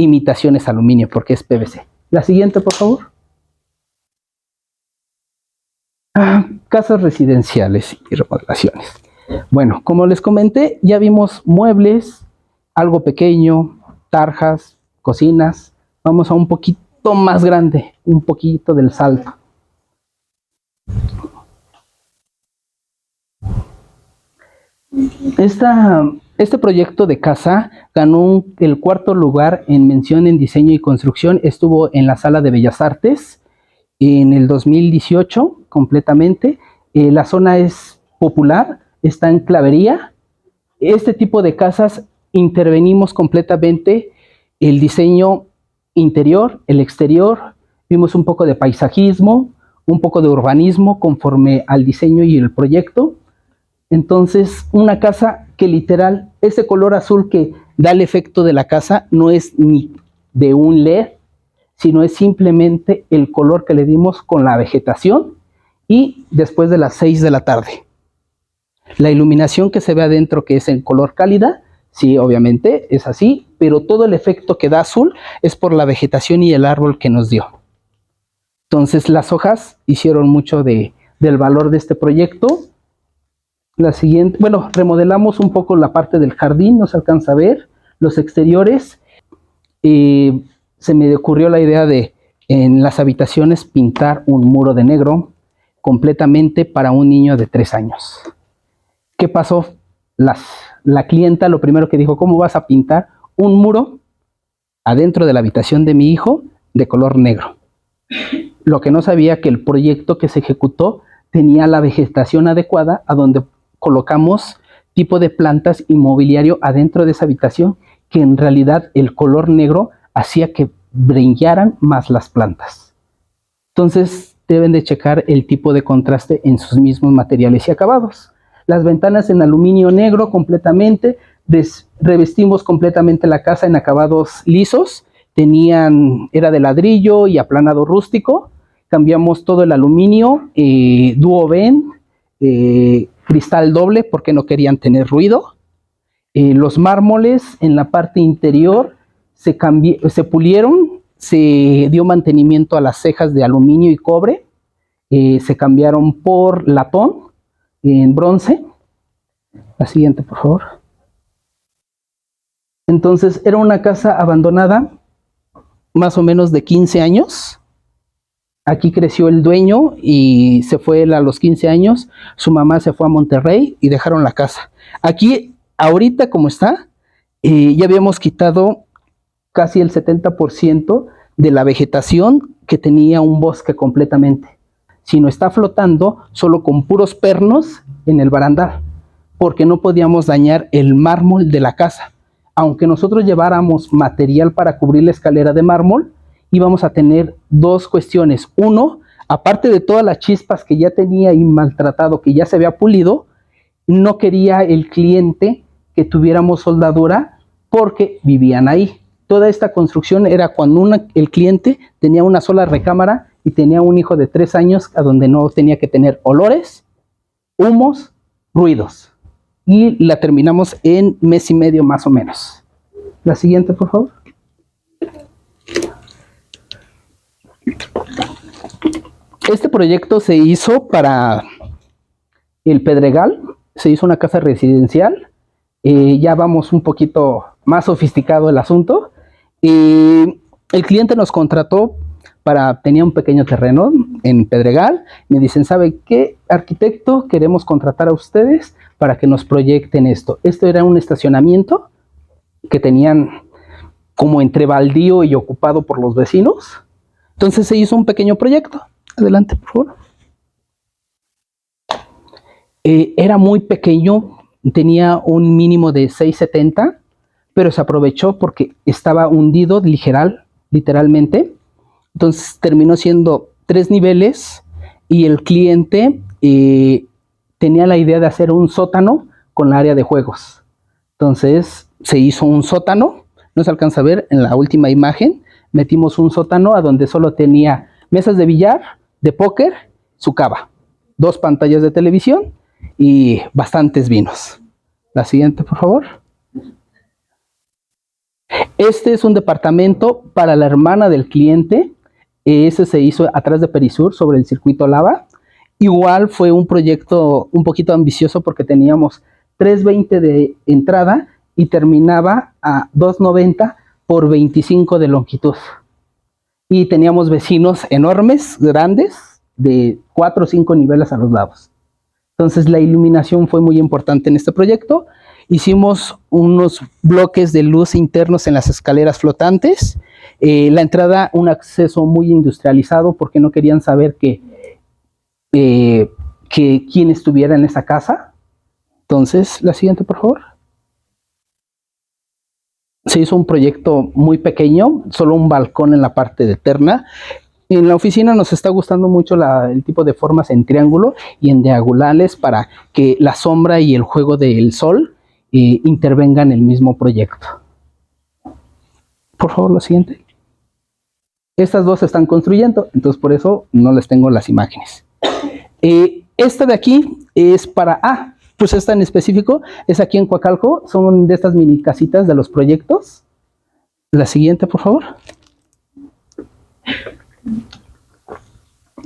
imitaciones aluminio porque es PVC. La siguiente, por favor. Casas residenciales y remodelaciones. Bueno, como les comenté, ya vimos muebles, algo pequeño, tarjas, cocinas. Vamos a un poquito más grande, un poquito del salto. Este proyecto de casa ganó el 4º lugar en mención en diseño y construcción. Estuvo en la Sala de Bellas Artes en el 2018 completamente. La zona es popular, está en Clavería. Este tipo de casas intervenimos completamente el diseño interior, el exterior. Vimos un poco de paisajismo, un poco de urbanismo conforme al diseño y el proyecto. Entonces, una casa que literal, ese color azul que da el efecto de la casa no es ni de un LED, sino es simplemente el color que le dimos con la vegetación y después de las 6 de la tarde. La iluminación que se ve adentro, que es en color cálida, sí, obviamente es así, pero todo el efecto que da azul es por la vegetación y el árbol que nos dio. Entonces, las hojas hicieron mucho del valor de este proyecto. La siguiente, bueno, remodelamos un poco la parte del jardín, no se alcanza a ver, los exteriores. Se me ocurrió la idea de en las habitaciones pintar un muro de negro completamente para un niño de 3 años. ¿Qué pasó? La clienta lo primero que dijo, ¿cómo vas a pintar un muro adentro de la habitación de mi hijo de color negro? Lo que no sabía que el proyecto que se ejecutó tenía la vegetación adecuada a donde colocamos tipo de plantas y mobiliario adentro de esa habitación, que en realidad el color negro hacía que brillaran más las plantas. Entonces deben de checar el tipo de contraste en sus mismos materiales y acabados. Las ventanas en aluminio negro completamente, revestimos completamente la casa en acabados lisos, era de ladrillo y aplanado rústico, cambiamos todo el aluminio, Duoben, cristal doble porque no querían tener ruido. Los mármoles en la parte interior se pulieron, se dio mantenimiento a las cejas de aluminio y cobre, se cambiaron por latón en bronce. La siguiente, por favor. Entonces, era una casa abandonada, más o menos de 15 años. Aquí creció el dueño y se fue él a los 15 años. Su mamá se fue a Monterrey y dejaron la casa. Aquí, ahorita como está, ya habíamos quitado casi el 70% de la vegetación que tenía un bosque completamente. Sino está flotando solo con puros pernos en el barandal, porque no podíamos dañar el mármol de la casa. Aunque nosotros lleváramos material para cubrir la escalera de mármol, íbamos a tener dos cuestiones. Uno, aparte de todas las chispas que ya tenía y maltratado, que ya se había pulido, no quería el cliente que tuviéramos soldadura porque vivían ahí. Toda esta construcción era cuando el cliente tenía una sola recámara y tenía un hijo de 3 años a donde no tenía que tener olores, humos, ruidos. Y la terminamos en mes y medio más o menos. La siguiente, por favor. Este proyecto se hizo para el Pedregal, se hizo una casa residencial. Ya vamos un poquito más sofisticado el asunto. El cliente nos contrató tenía un pequeño terreno en Pedregal. Me dicen, ¿sabe qué, arquitecto? Queremos contratar a ustedes para que nos proyecten esto. Esto era un estacionamiento que tenían como entre baldío y ocupado por los vecinos. Entonces se hizo un pequeño proyecto. Adelante, por favor. Era muy pequeño, tenía un mínimo de 6.70, pero se aprovechó porque estaba hundido literalmente. Entonces terminó siendo 3 niveles y el cliente tenía la idea de hacer un sótano con la área de juegos. Entonces se hizo un sótano, no se alcanza a ver en la última imagen, metimos un sótano a donde solo tenía mesas de billar, de póker, su cava, 2 pantallas de televisión y bastantes vinos. La siguiente, por favor. Este es un departamento para la hermana del cliente. Ese se hizo atrás de Perisur, sobre el circuito lava. Igual fue un proyecto un poquito ambicioso porque teníamos 320 de entrada y terminaba a 290 por 25 de longitud. Y teníamos vecinos enormes, grandes, de 4 o 5 niveles a los lados. Entonces la iluminación fue muy importante en este proyecto. Hicimos unos bloques de luz internos en las escaleras flotantes. La entrada, un acceso muy industrializado porque no querían saber que quién estuviera en esa casa. Entonces, la siguiente, por favor. Se hizo un proyecto muy pequeño, solo un balcón en la parte de terna. En la oficina nos está gustando mucho el tipo de formas en triángulo y en diagonales para que la sombra y el juego del sol intervengan en el mismo proyecto. Por favor, lo siguiente. Estas dos se están construyendo, entonces por eso no les tengo las imágenes. Esta de aquí es para... pues esta en específico es aquí en Coacalco, son de estas mini casitas de los proyectos. La siguiente, por favor.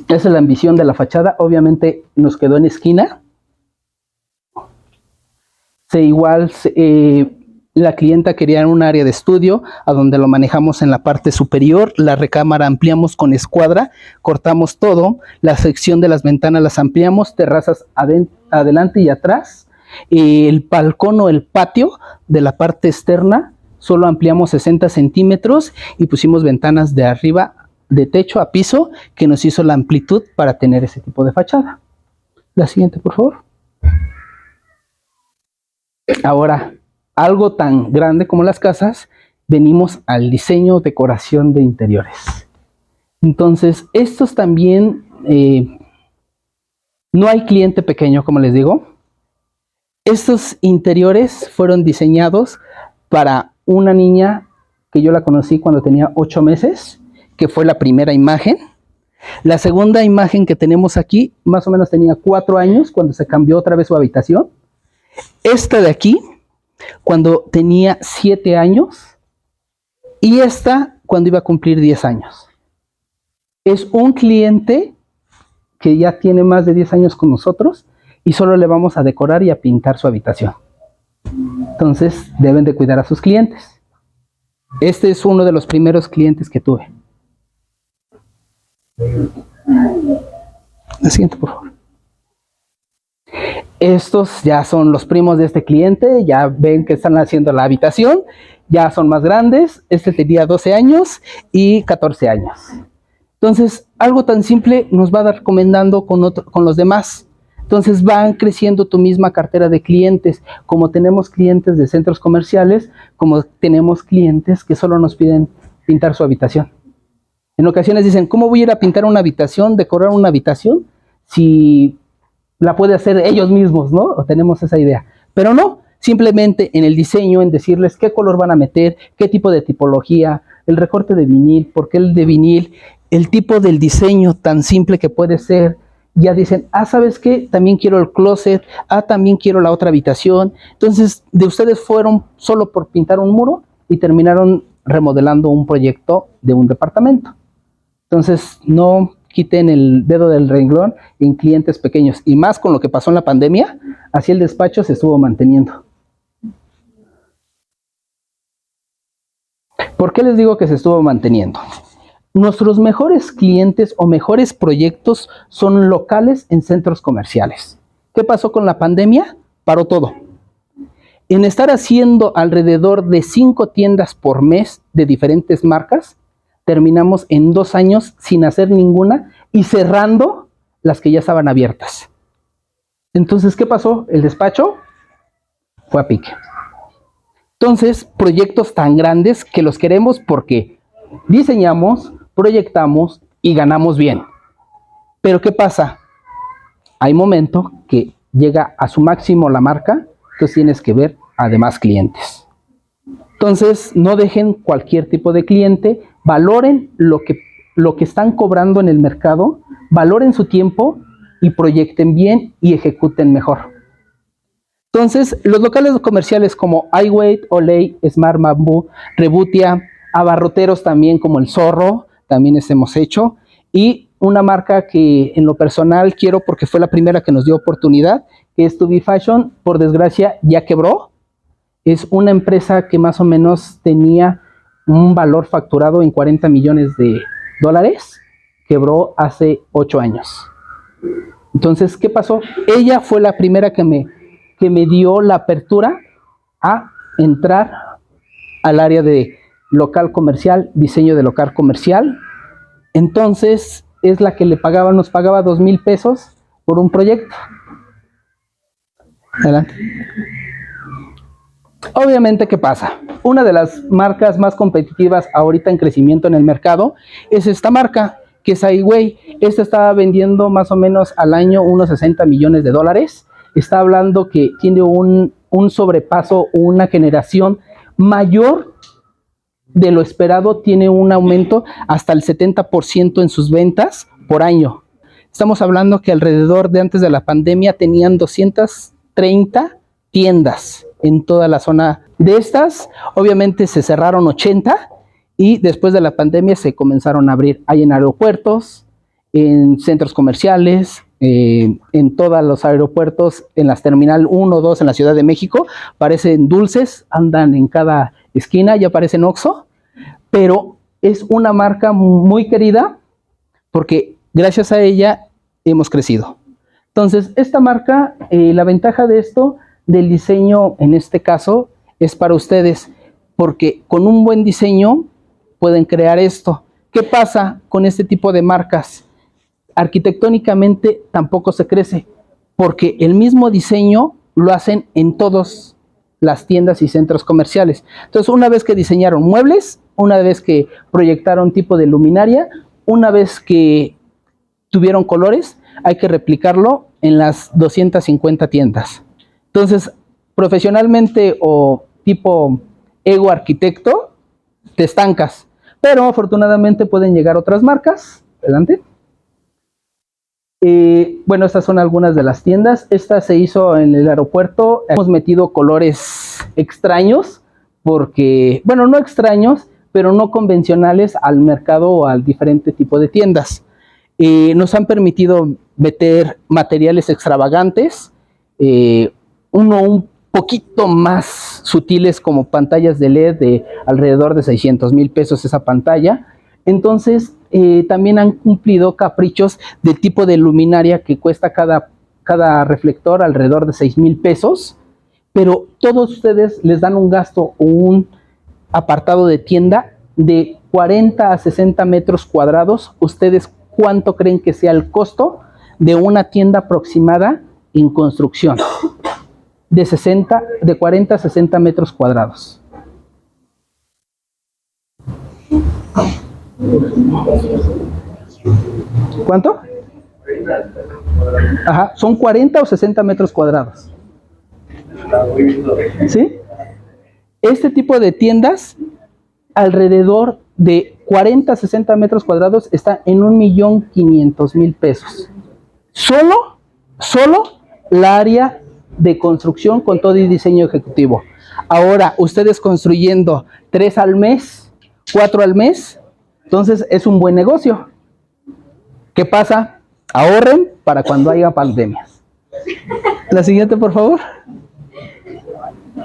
Esa es la ambición de la fachada, obviamente nos quedó en esquina. La clienta quería un área de estudio, a donde lo manejamos en la parte superior, la recámara ampliamos con escuadra, cortamos todo, la sección de las ventanas las ampliamos, terrazas adelante y atrás, el balcón o el patio de la parte externa, solo ampliamos 60 centímetros y pusimos ventanas de arriba, de techo a piso, que nos hizo la amplitud para tener ese tipo de fachada. La siguiente, por favor. Ahora, algo tan grande como las casas, venimos al diseño, decoración de interiores. Entonces, estos también, no hay cliente pequeño, como les digo. Estos interiores fueron diseñados para una niña que yo la conocí cuando tenía 8 meses, que fue la primera imagen. La segunda imagen que tenemos aquí, más o menos tenía 4 años cuando se cambió otra vez su habitación. Esta de aquí, cuando tenía 7 años, y esta cuando iba a cumplir 10 años. Es un cliente que ya tiene más de 10 años con nosotros y solo le vamos a decorar y a pintar su habitación. Entonces deben de cuidar a sus clientes. Este es uno de los primeros clientes que tuve. La siguiente, por favor. Estos ya son los primos de este cliente, ya ven que están haciendo la habitación, ya son más grandes. Este tenía 12 años y 14 años. Entonces, algo tan simple nos va a dar recomendando con los demás. Entonces, van creciendo tu misma cartera de clientes, como tenemos clientes de centros comerciales, como tenemos clientes que solo nos piden pintar su habitación. En ocasiones dicen, ¿cómo voy a ir a pintar una habitación, decorar una habitación, si la puede hacer ellos mismos, ¿no? O tenemos esa idea. Pero no, simplemente en el diseño, en decirles qué color van a meter, qué tipo de tipología, el recorte de vinil, por qué el de vinil, el tipo del diseño tan simple que puede ser. Ya dicen, ¿sabes qué? También quiero el closet, también quiero la otra habitación. Entonces, de ustedes fueron solo por pintar un muro y terminaron remodelando un proyecto de un departamento. Entonces, no quiten el dedo del renglón en clientes pequeños. Y más con lo que pasó en la pandemia, así el despacho se estuvo manteniendo. ¿Por qué les digo que se estuvo manteniendo? Nuestros mejores clientes o mejores proyectos son locales en centros comerciales. ¿Qué pasó con la pandemia? Paró todo. En estar haciendo alrededor de 5 tiendas por mes de diferentes marcas, terminamos en 2 años sin hacer ninguna y cerrando las que ya estaban abiertas. Entonces, ¿qué pasó? El despacho fue a pique. Entonces, proyectos tan grandes que los queremos porque diseñamos, proyectamos y ganamos bien. Pero ¿qué pasa? Hay momento que llega a su máximo la marca, entonces tienes que ver además clientes. Entonces, no dejen cualquier tipo de cliente, valoren lo que están cobrando en el mercado, valoren su tiempo y proyecten bien y ejecuten mejor. Entonces, los locales comerciales como iWeight, Olay, Smart Bamboo, Rebutia, abarroteros también como El Zorro, también hemos hecho, y una marca que en lo personal quiero porque fue la primera que nos dio oportunidad, que es To Be Fashion, por desgracia ya quebró. Es una empresa que más o menos tenía un valor facturado en 40 millones de dólares, quebró hace 8 años. Entonces, ¿qué pasó? Ella fue la primera que me dio la apertura a entrar al área de local comercial, diseño de local comercial. Entonces, es la que nos pagaba 2,000 pesos por un proyecto. Adelante. Obviamente, ¿qué pasa? Una de las marcas más competitivas ahorita en crecimiento en el mercado es esta marca, que es iWay. Esta estaba vendiendo más o menos al año unos 60 millones de dólares. Está hablando que tiene un sobrepaso, una generación mayor de lo esperado, tiene un aumento hasta el 70% en sus ventas por año. Estamos hablando que alrededor de antes de la pandemia tenían 230 tiendas en toda la zona. De estas, obviamente se cerraron 80 y después de la pandemia se comenzaron a abrir. Hay en aeropuertos, en centros comerciales, en todos los aeropuertos, en las Terminal 1 o 2 en la Ciudad de México, parecen dulces, andan en cada esquina, ya parecen Oxxo, pero es una marca muy querida porque gracias a ella hemos crecido. Entonces, esta marca, la ventaja de esto, del diseño en este caso, es para ustedes, porque con un buen diseño pueden crear esto. ¿Qué pasa con este tipo de marcas? Arquitectónicamente tampoco se crece, porque el mismo diseño lo hacen en todas las tiendas y centros comerciales. Entonces, una vez que diseñaron muebles, una vez que proyectaron tipo de luminaria, una vez que tuvieron colores, hay que replicarlo en las 250 tiendas. Entonces, profesionalmente o tipo ego arquitecto, te estancas. Pero afortunadamente pueden llegar otras marcas. Adelante. Bueno, estas son algunas de las tiendas. Esta se hizo en el aeropuerto. Hemos metido colores extraños, porque, bueno, no extraños, pero no convencionales al mercado o al diferente tipo de tiendas. Nos han permitido meter materiales extravagantes, un poquito más sutiles como pantallas de LED de alrededor de 600,000 pesos esa pantalla. Entonces, también han cumplido caprichos del tipo de luminaria que cuesta cada reflector alrededor de 6,000 pesos, pero todos ustedes les dan un gasto o un apartado de tienda de 40 a 60 metros cuadrados. ¿Ustedes cuánto creen que sea el costo de una tienda aproximada en construcción? De 40 a 60 metros cuadrados. ¿Cuánto? Ajá, son 40 o 60 metros cuadrados. ¿Sí? Este tipo de tiendas, alrededor de 40 a 60 metros cuadrados, está en 1,500,000 pesos. Solo la área de construcción con todo el diseño ejecutivo. Ahora, ustedes construyendo 3 al mes, 4 al mes, entonces es un buen negocio. ¿Qué pasa? Ahorren para cuando haya pandemias. La siguiente, por favor.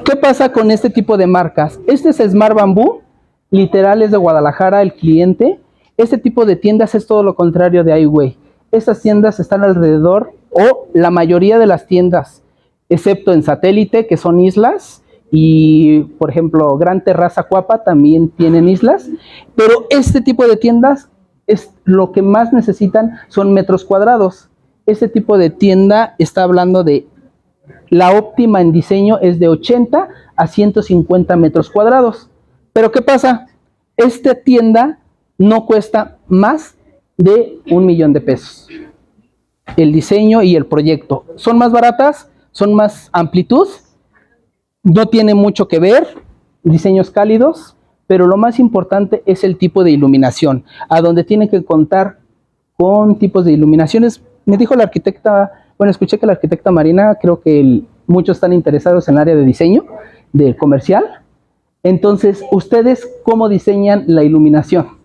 ¿Qué pasa con este tipo de marcas? Este es Smart Bamboo, literal es de Guadalajara el cliente. Este tipo de tiendas es todo lo contrario de iWay. Estas tiendas están alrededor, o la mayoría de las tiendas, excepto en Satélite, que son islas, y por ejemplo Gran Terraza Cuapa también tienen islas, pero este tipo de tiendas es lo que más necesitan, son metros cuadrados. Este tipo de tienda está hablando de la óptima en diseño es de 80 a 150 metros cuadrados. Pero ¿qué pasa? Esta tienda no cuesta más de 1,000,000 de pesos. El diseño y el proyecto son más baratas, son más amplitud, no tiene mucho que ver, diseños cálidos, pero lo más importante es el tipo de iluminación, a donde tiene que contar con tipos de iluminaciones. Me dijo la arquitecta, bueno, escuché que la arquitecta Marina, creo que muchos están interesados en el área de diseño, de comercial. Entonces, ¿ustedes cómo diseñan la iluminación?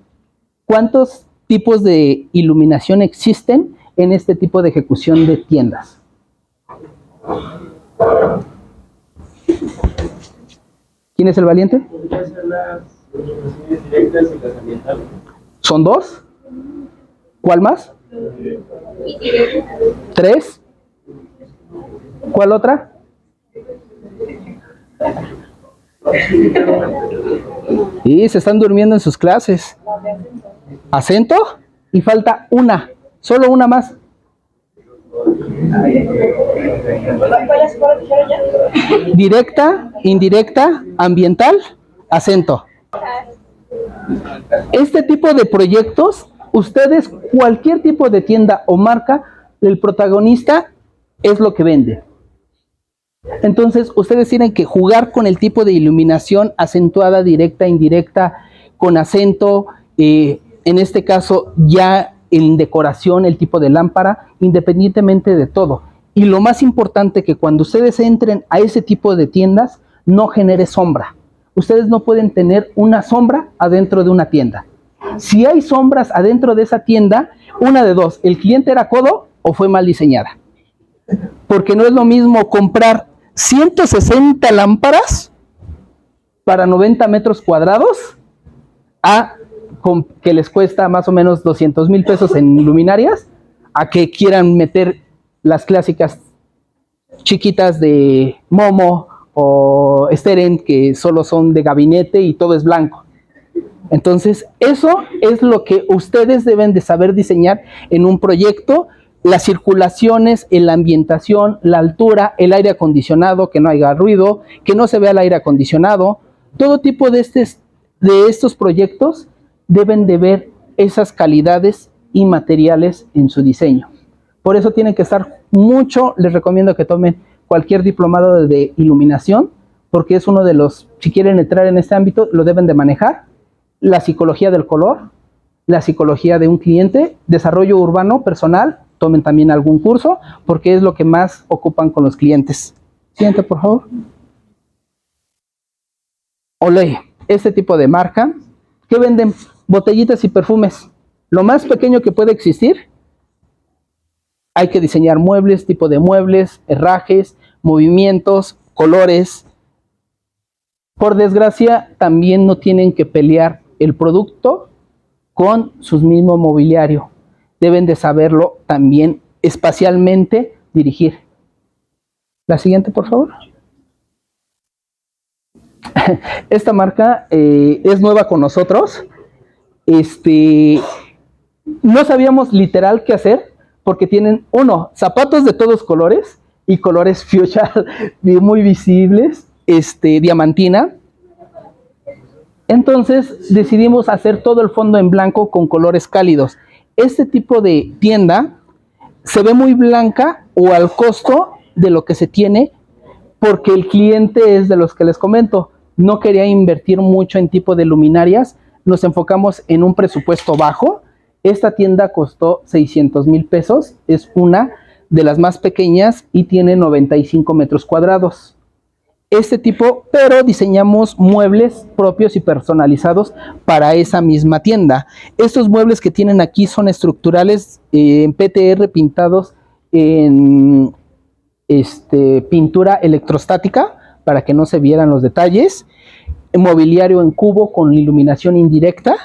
¿Cuántos tipos de iluminación existen en este tipo de ejecución de tiendas? ¿Quién es el valiente? Podría ser las iluminaciones directas y las ambientales. ¿Son 2? ¿Cuál más? 3. ¿Cuál otra? Y se están durmiendo en sus clases. Acento y falta una, solo una más. Directa, indirecta, ambiental, acento. Este tipo de proyectos, ustedes, cualquier tipo de tienda o marca, el protagonista es lo que vende. Entonces, ustedes tienen que jugar con el tipo de iluminación acentuada, directa, indirecta, con acento, en este caso ya en decoración, el tipo de lámpara, independientemente de todo. Y lo más importante, que cuando ustedes entren a ese tipo de tiendas, no genere sombra. Ustedes no pueden tener una sombra adentro de una tienda. Si hay sombras adentro de esa tienda, una de dos: el cliente era codo o fue mal diseñada. Porque no es lo mismo comprar 160 lámparas para 90 metros cuadrados a que les cuesta más o menos 200,000 pesos en luminarias, a que quieran meter las clásicas chiquitas de Momo o Steren, que solo son de gabinete y todo es blanco. Entonces, eso es lo que ustedes deben de saber diseñar en un proyecto: las circulaciones, la ambientación, la altura, el aire acondicionado, que no haya ruido, que no se vea el aire acondicionado. Todo tipo de estos proyectos deben de ver esas calidades y materiales en su diseño. Por eso tienen que estar mucho. Les recomiendo que tomen cualquier diplomado de iluminación, porque es uno de los, si quieren entrar en este ámbito, lo deben de manejar. La psicología del color, la psicología de un cliente, desarrollo urbano personal, tomen también algún curso, porque es lo que más ocupan con los clientes. Siguiente, por favor. Olé, este tipo de marca, que venden botellitas y perfumes, lo más pequeño que puede existir. Hay que diseñar muebles, tipo de muebles, herrajes, movimientos, colores. Por desgracia, también no tienen que pelear el producto con su mismo mobiliario. Deben de saberlo también espacialmente dirigir. La siguiente, por favor. Esta marca es nueva con nosotros. No sabíamos literal qué hacer, porque tienen, zapatos de todos colores y colores fuchsia muy visibles, diamantina. Entonces decidimos hacer todo el fondo en blanco con colores cálidos. Este tipo de tienda se ve muy blanca o al costo de lo que se tiene, porque el cliente es de los que les comento, no quería invertir mucho en tipo de luminarias. Nos enfocamos en un presupuesto bajo. Esta tienda costó 600,000 pesos, es una de las más pequeñas y tiene 95 metros cuadrados. Este tipo, pero diseñamos muebles propios y personalizados para esa misma tienda. Estos muebles que tienen aquí son estructurales en PTR, pintados en pintura electrostática para que no se vieran los detalles. Mobiliario en cubo con iluminación indirecta.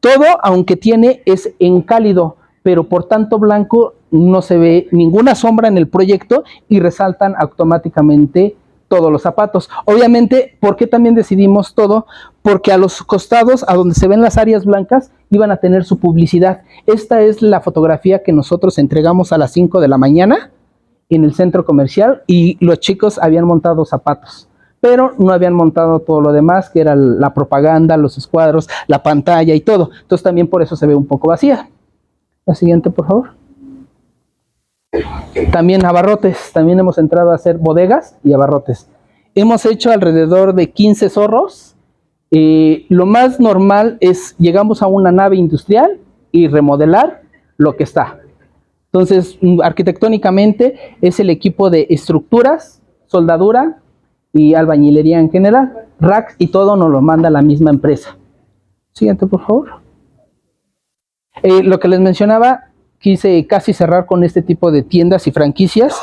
Todo, aunque es en cálido, pero por tanto blanco no se ve ninguna sombra en el proyecto y resaltan automáticamente todos los zapatos. Obviamente, ¿por qué también decidimos todo? Porque a los costados, a donde se ven las áreas blancas, iban a tener su publicidad. Esta es la fotografía que nosotros entregamos a las 5 de la mañana en el centro comercial, y los chicos habían montado zapatos, pero no habían montado todo lo demás, que era la propaganda, los escuadros, la pantalla y todo. Entonces también por eso se ve un poco vacía. La siguiente, por favor. También abarrotes, también hemos entrado a hacer bodegas y abarrotes. Hemos hecho alrededor de 15 zorros. Lo más normal es, llegamos a una nave industrial y remodelar lo que está. Entonces, arquitectónicamente es el equipo de estructuras, soldadura y albañilería en general. Racks y todo nos lo manda la misma empresa. Siguiente, por favor. Lo que les mencionaba, quise casi cerrar con este tipo de tiendas y franquicias.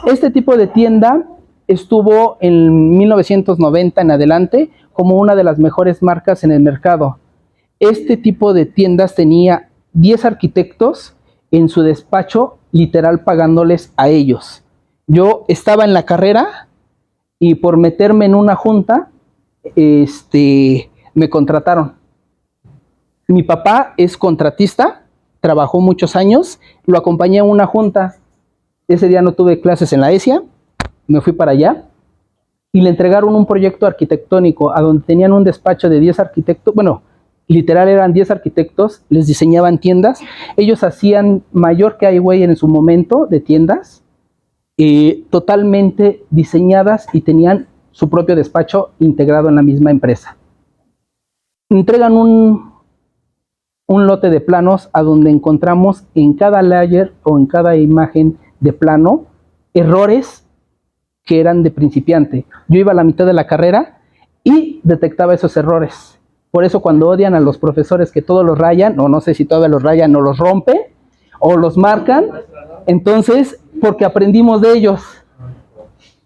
Este tipo de tienda estuvo en 1990 en adelante como una de las mejores marcas en el mercado. Este tipo de tiendas tenía 10 arquitectos en su despacho, literal pagándoles a ellos. Yo estaba en la carrera y por meterme en una junta, me contrataron. Mi papá es contratista, trabajó muchos años, lo acompañé a una junta. Ese día no tuve clases en la ESIA, me fui para allá y le entregaron un proyecto arquitectónico a donde tenían un despacho de 10 arquitectos, bueno, literal eran 10 arquitectos, les diseñaban tiendas. Ellos hacían Mallorca Highway en su momento de tiendas, totalmente diseñadas y tenían su propio despacho integrado en la misma empresa. Entregan un lote de planos a donde encontramos en cada layer o en cada imagen de plano errores que eran de principiante. Yo iba a la mitad de la carrera y detectaba esos errores. Por eso cuando odian a los profesores que todos los rayan, o no sé si todavía los rayan o los rompe, o los marcan, entonces, porque aprendimos de ellos.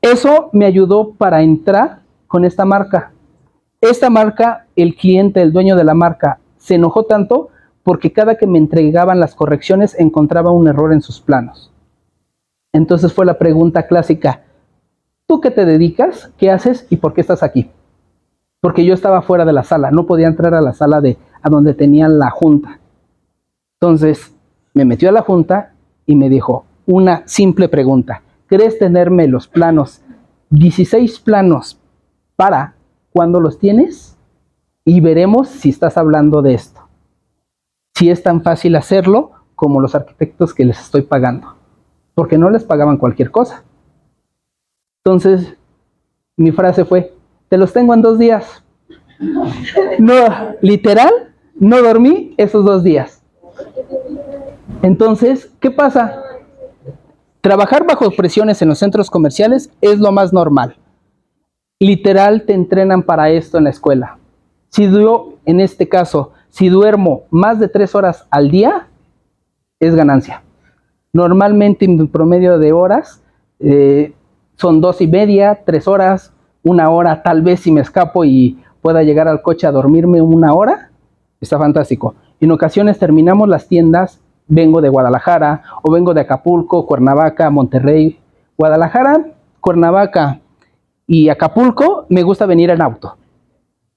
Eso me ayudó para entrar con esta marca. Esta marca, el cliente, el dueño de la marca, se enojó tanto porque cada que me entregaban las correcciones encontraba un error en sus planos. Entonces fue la pregunta clásica: ¿tú qué te dedicas? ¿Qué haces? ¿Y por qué estás aquí? Porque yo estaba fuera de la sala, no podía entrar a la sala a donde tenían la junta. Entonces me metió a la junta y me dijo una simple pregunta: ¿crees tenerme los planos, 16 planos, para cuándo los tienes? Y veremos si estás hablando de esto. Si es tan fácil hacerlo como los arquitectos que les estoy pagando, porque no les pagaban cualquier cosa. Entonces mi frase fue: te los tengo en 2 días. No, literal, no dormí esos 2 días. Entonces, ¿qué pasa? Trabajar bajo presiones en los centros comerciales es lo más normal. Literal, te entrenan para esto en la escuela. Si yo, en este caso, si duermo más de 3 horas al día, es ganancia. Normalmente mi promedio de horas son 2:30, 3 horas, 1 hora, tal vez si me escapo y pueda llegar al coche a dormirme 1 hora, está fantástico. En ocasiones terminamos las tiendas, vengo de Guadalajara o vengo de Acapulco, Cuernavaca, Monterrey. Guadalajara, Cuernavaca y Acapulco me gusta venir en auto.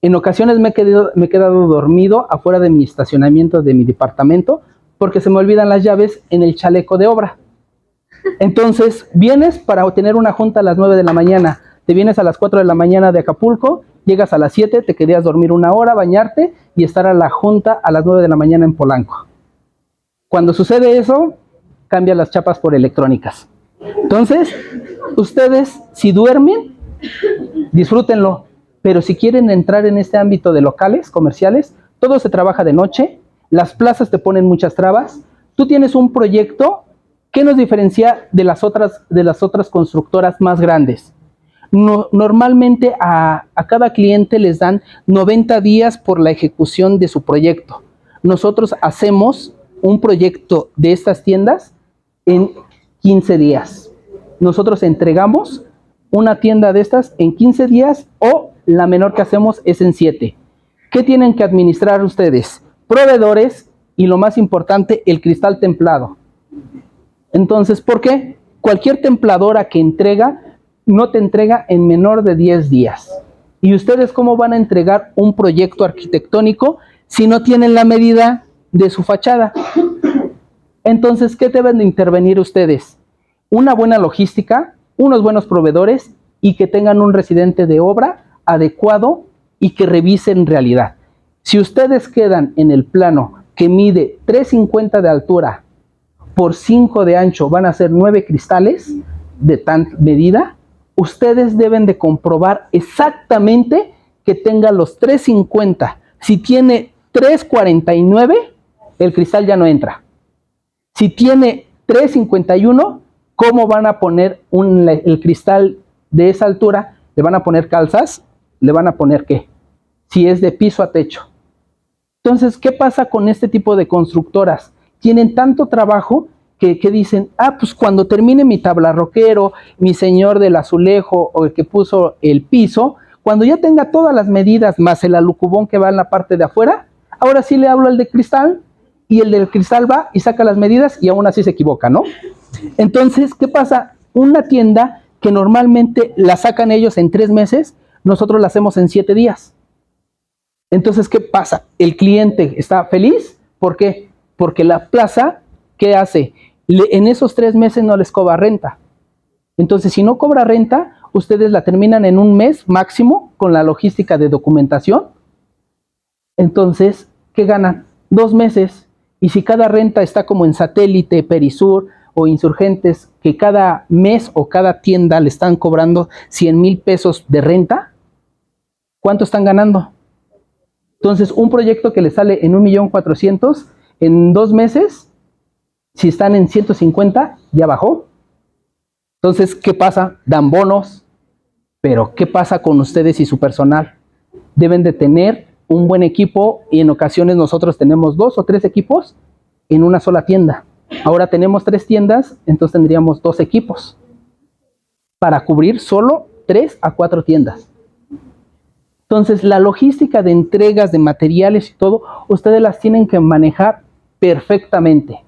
En ocasiones me he quedado dormido afuera de mi estacionamiento de mi departamento porque se me olvidan las llaves en el chaleco de obra. Entonces, vienes para tener una junta a las 9 de la mañana, te vienes a las 4 de la mañana de Acapulco, llegas a las 7, te querías dormir 1 hora, bañarte y estar a la junta a las 9 de la mañana en Polanco. Cuando sucede eso, cambia las chapas por electrónicas. Entonces, ustedes, si duermen, disfrútenlo. Pero si quieren entrar en este ámbito de locales comerciales, todo se trabaja de noche, las plazas te ponen muchas trabas. Tú tienes un proyecto que nos diferencia de las otras constructoras más grandes. Normalmente a cada cliente les dan 90 días por la ejecución de su proyecto. Nosotros hacemos un proyecto de estas tiendas en 15 días. Nosotros entregamos una tienda de estas en 15 días o la menor que hacemos es en 7. ¿Qué tienen que administrar ustedes? Proveedores y, lo más importante, el cristal templado. Entonces, ¿por qué? Cualquier templadora que entrega no te entrega en menor de 10 días. ¿Y ustedes cómo van a entregar un proyecto arquitectónico si no tienen la medida de su fachada? Entonces, ¿qué deben de intervenir ustedes? Una buena logística, unos buenos proveedores y que tengan un residente de obra adecuado y que revisen realidad. Si ustedes quedan en el plano que mide 3.50 de altura por 5 de ancho, van a ser 9 cristales de tal medida, ustedes deben de comprobar exactamente que tenga los 3.50. Si tiene 3.49, el cristal ya no entra. Si tiene 3.51, ¿cómo van a poner el cristal de esa altura, le van a poner calzas, le van a poner ¿qué? Si es de piso a techo. Entonces, ¿qué pasa con este tipo de constructoras? Tienen tanto trabajo que dicen, pues cuando termine mi tablarroquero, mi señor del azulejo o el que puso el piso, cuando ya tenga todas las medidas más el alucubón que va en la parte de afuera, ahora sí le hablo al de cristal y el del cristal va y saca las medidas y aún así se equivoca, ¿no? Entonces, ¿qué pasa? Una tienda que normalmente la sacan ellos en 3 meses, nosotros la hacemos en 7 días. Entonces, ¿qué pasa? El cliente está feliz. ¿Por qué? Porque la plaza, ¿qué hace? En esos 3 meses no les cobra renta. Entonces, si no cobra renta, ustedes la terminan en 1 mes máximo con la logística de documentación. Entonces, ¿qué ganan? 2 meses. Y si cada renta está como en Satélite, Perisur o Insurgentes, que cada mes o cada tienda le están cobrando 100,000 pesos de renta, ¿cuánto están ganando? Entonces, un proyecto que le sale en 1,400,000, en 2 meses, si están en 150, ya bajó. Entonces, ¿qué pasa? Dan bonos, pero ¿qué pasa con ustedes y su personal? Deben de tener un buen equipo y en ocasiones nosotros tenemos 2 o 3 equipos en una sola tienda. Ahora tenemos 3 tiendas, entonces tendríamos 2 equipos para cubrir solo 3 a 4 tiendas. Entonces, la logística de entregas de materiales y todo, ustedes las tienen que manejar perfectamente.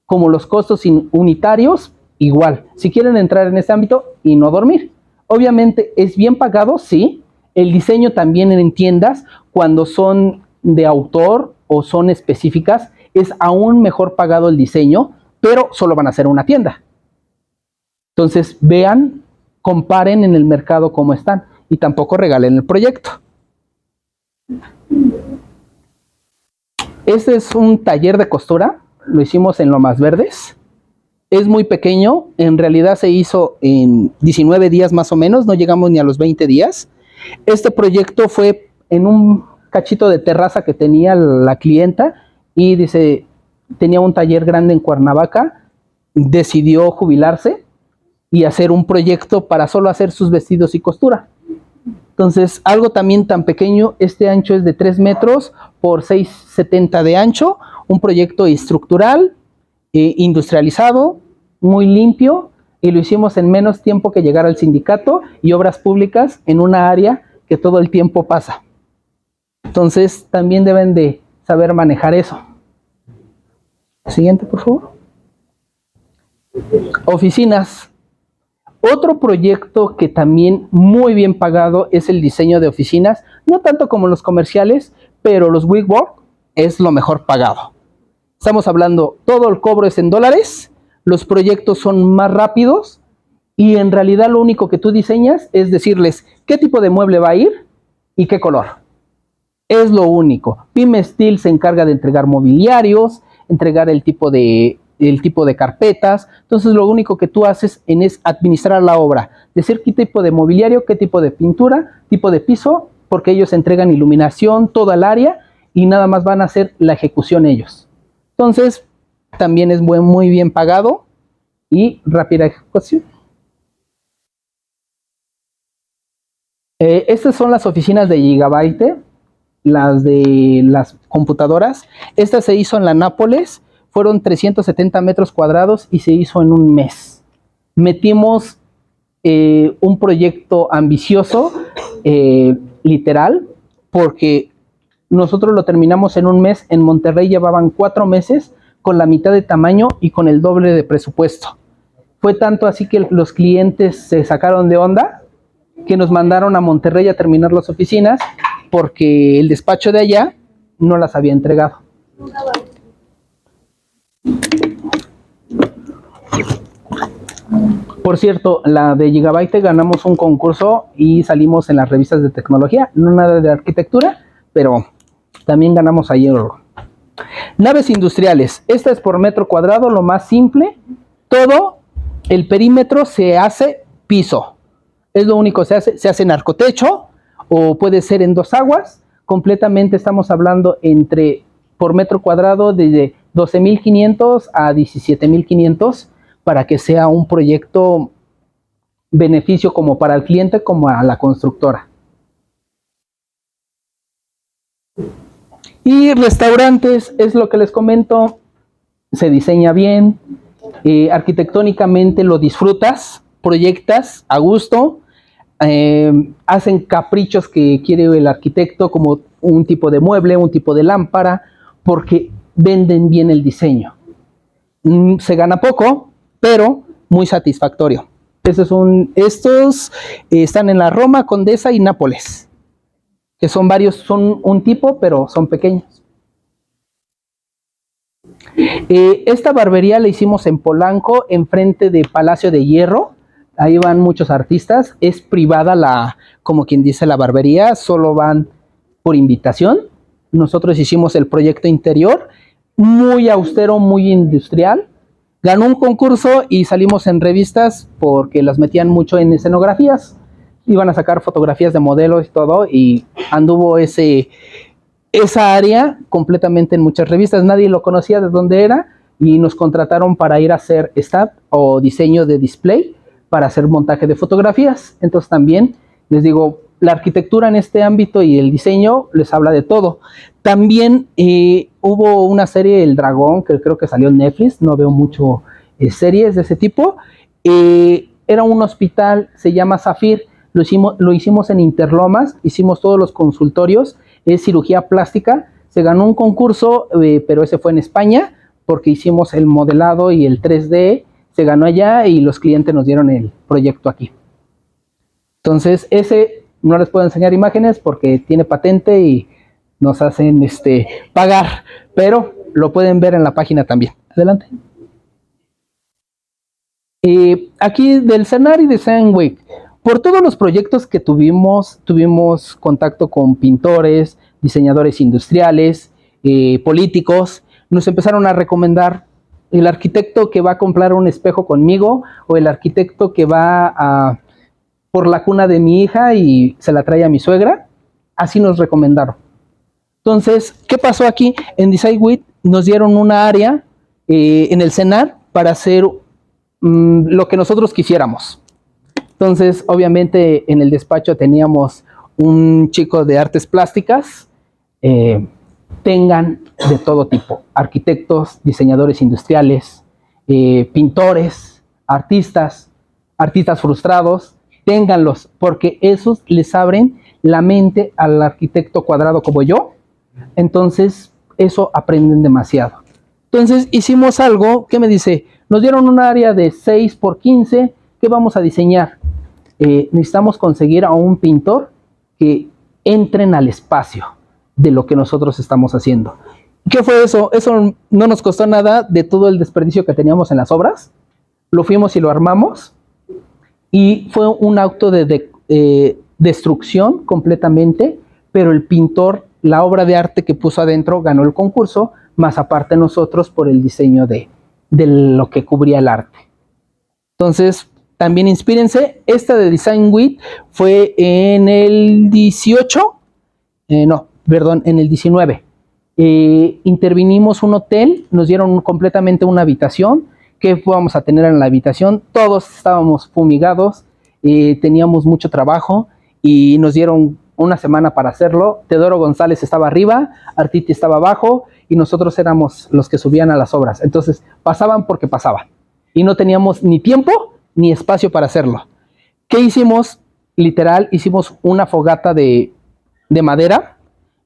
Como los costos unitarios, igual. Si quieren entrar en este ámbito y no dormir. Obviamente, ¿es bien pagado? Sí. El diseño también en tiendas, cuando son de autor o son específicas, es aún mejor pagado el diseño, pero solo van a ser una tienda. Entonces, vean, comparen en el mercado cómo están. Y tampoco regalen el proyecto. Este es un taller de costura, lo hicimos en Lomas Verdes. Es muy pequeño, en realidad se hizo en 19 días más o menos, no llegamos ni a los 20 días. Este proyecto fue en un cachito de terraza que tenía la clienta y dice, tenía un taller grande en Cuernavaca, decidió jubilarse y hacer un proyecto para solo hacer sus vestidos y costura. Entonces, algo también tan pequeño, este ancho es de 3 metros por 6,70 de ancho, un proyecto estructural, industrializado, muy limpio, y lo hicimos en menos tiempo que llegar al sindicato y obras públicas en una área que todo el tiempo pasa. Entonces, también deben de saber manejar eso. Siguiente, por favor. Oficinas. Otro proyecto que también muy bien pagado es el diseño de oficinas, no tanto como los comerciales, pero los WeWork es lo mejor pagado. Estamos hablando, todo el cobro es en dólares, los proyectos son más rápidos y en realidad lo único que tú diseñas es decirles qué tipo de mueble va a ir y qué color. Es lo único. Pyme Steel se encarga de entregar mobiliarios, entregar el tipo de carpetas. Entonces lo único que tú haces es administrar la obra, decir qué tipo de mobiliario, qué tipo de pintura, tipo de piso, porque ellos entregan iluminación, toda el área y nada más van a hacer la ejecución ellos. Entonces también es muy bien pagado y rápida ejecución. Estas son las oficinas de Gigabyte, las de las computadoras. Esta se hizo en la Nápoles. Fueron 370 metros cuadrados y se hizo en 1 mes. Metimos un proyecto ambicioso, literal, porque nosotros lo terminamos en 1 mes. En Monterrey llevaban 4 meses con la mitad de tamaño y con el doble de presupuesto. Fue tanto así que los clientes se sacaron de onda que nos mandaron a Monterrey a terminar las oficinas porque el despacho de allá no las había entregado. Por cierto, la de Gigabyte ganamos un concurso y salimos en las revistas de tecnología, no nada de arquitectura, pero también ganamos ayer. Naves industriales, esta es por metro cuadrado, lo más simple. Todo el perímetro se hace piso, es lo único que se hace en arcotecho o puede ser en 2 aguas. Completamente estamos hablando por metro cuadrado de 12,500 a 17,500 para que sea un proyecto beneficio como para el cliente como a la constructora. Y restaurantes, es lo que les comento, se diseña bien, arquitectónicamente lo disfrutas, proyectas a gusto, hacen caprichos que quiere el arquitecto, como un tipo de mueble, un tipo de lámpara, porque venden bien el diseño. Se gana poco, pero muy satisfactorio. Estos están en la Roma, Condesa y Nápoles, que son varios, son un tipo, pero son pequeños. Esta barbería la hicimos en Polanco, enfrente de Palacio de Hierro. Ahí van muchos artistas. Es privada como quien dice, la barbería. Solo van por invitación. Nosotros hicimos el proyecto interior, muy austero, muy industrial. Ganó un concurso y salimos en revistas porque las metían mucho en escenografías. Iban a sacar fotografías de modelos y todo, y anduvo esa área completamente en muchas revistas. Nadie lo conocía de dónde era y nos contrataron para ir a hacer staff o diseño de display para hacer montaje de fotografías. Entonces también les digo, la arquitectura en este ámbito y el diseño les habla de todo. También hubo una serie, El Dragón, que creo que salió en Netflix. No veo mucho series de ese tipo. Era un hospital, se llama Zafir. Lo hicimos en Interlomas, hicimos todos los consultorios, es cirugía plástica. Se ganó un concurso, pero ese fue en España, porque hicimos el modelado y el 3D, se ganó allá y los clientes nos dieron el proyecto aquí. Entonces, ese no les puedo enseñar imágenes porque tiene patente y nos hacen pagar, pero lo pueden ver en la página también. Adelante. Aquí del CENAR y de Design Week, por todos los proyectos que tuvimos contacto con pintores, diseñadores industriales, políticos. Nos empezaron a recomendar el arquitecto que va a comprar un espejo conmigo, o el arquitecto que va por la cuna de mi hija y se la trae a mi suegra. Así nos recomendaron. Entonces, ¿qué pasó aquí? En Design Week nos dieron una área en el CENAR para hacer lo que nosotros quisiéramos. Entonces, obviamente, en el despacho teníamos un chico de artes plásticas, tengan de todo tipo, arquitectos, diseñadores industriales, pintores, artistas frustrados, ténganlos, porque esos les abren la mente al arquitecto cuadrado como yo. Entonces, eso aprenden demasiado. Entonces, hicimos algo que me dice, nos dieron un área de 6x15, ¿qué vamos a diseñar? Necesitamos conseguir a un pintor que entren al espacio de lo que nosotros estamos haciendo. ¿Qué fue eso? Eso no nos costó nada de todo el desperdicio que teníamos en las obras. Lo fuimos y lo armamos, y fue un acto de destrucción completamente, pero el pintor, la obra de arte que puso adentro, ganó el concurso, más aparte nosotros por el diseño de lo que cubría el arte. Entonces, también inspírense. Esta de Design Week fue en el 18, en el 19. Intervinimos un hotel, nos dieron completamente una habitación. ¿Qué íbamos a tener en la habitación? Todos estábamos fumigados, teníamos mucho trabajo y nos dieron una semana para hacerlo. Teodoro González estaba arriba, Artiti estaba abajo y nosotros éramos los que subían a las obras. Entonces pasaban porque pasaban y no teníamos ni tiempo ni espacio para hacerlo. ¿Qué hicimos? Literal, hicimos una fogata de madera,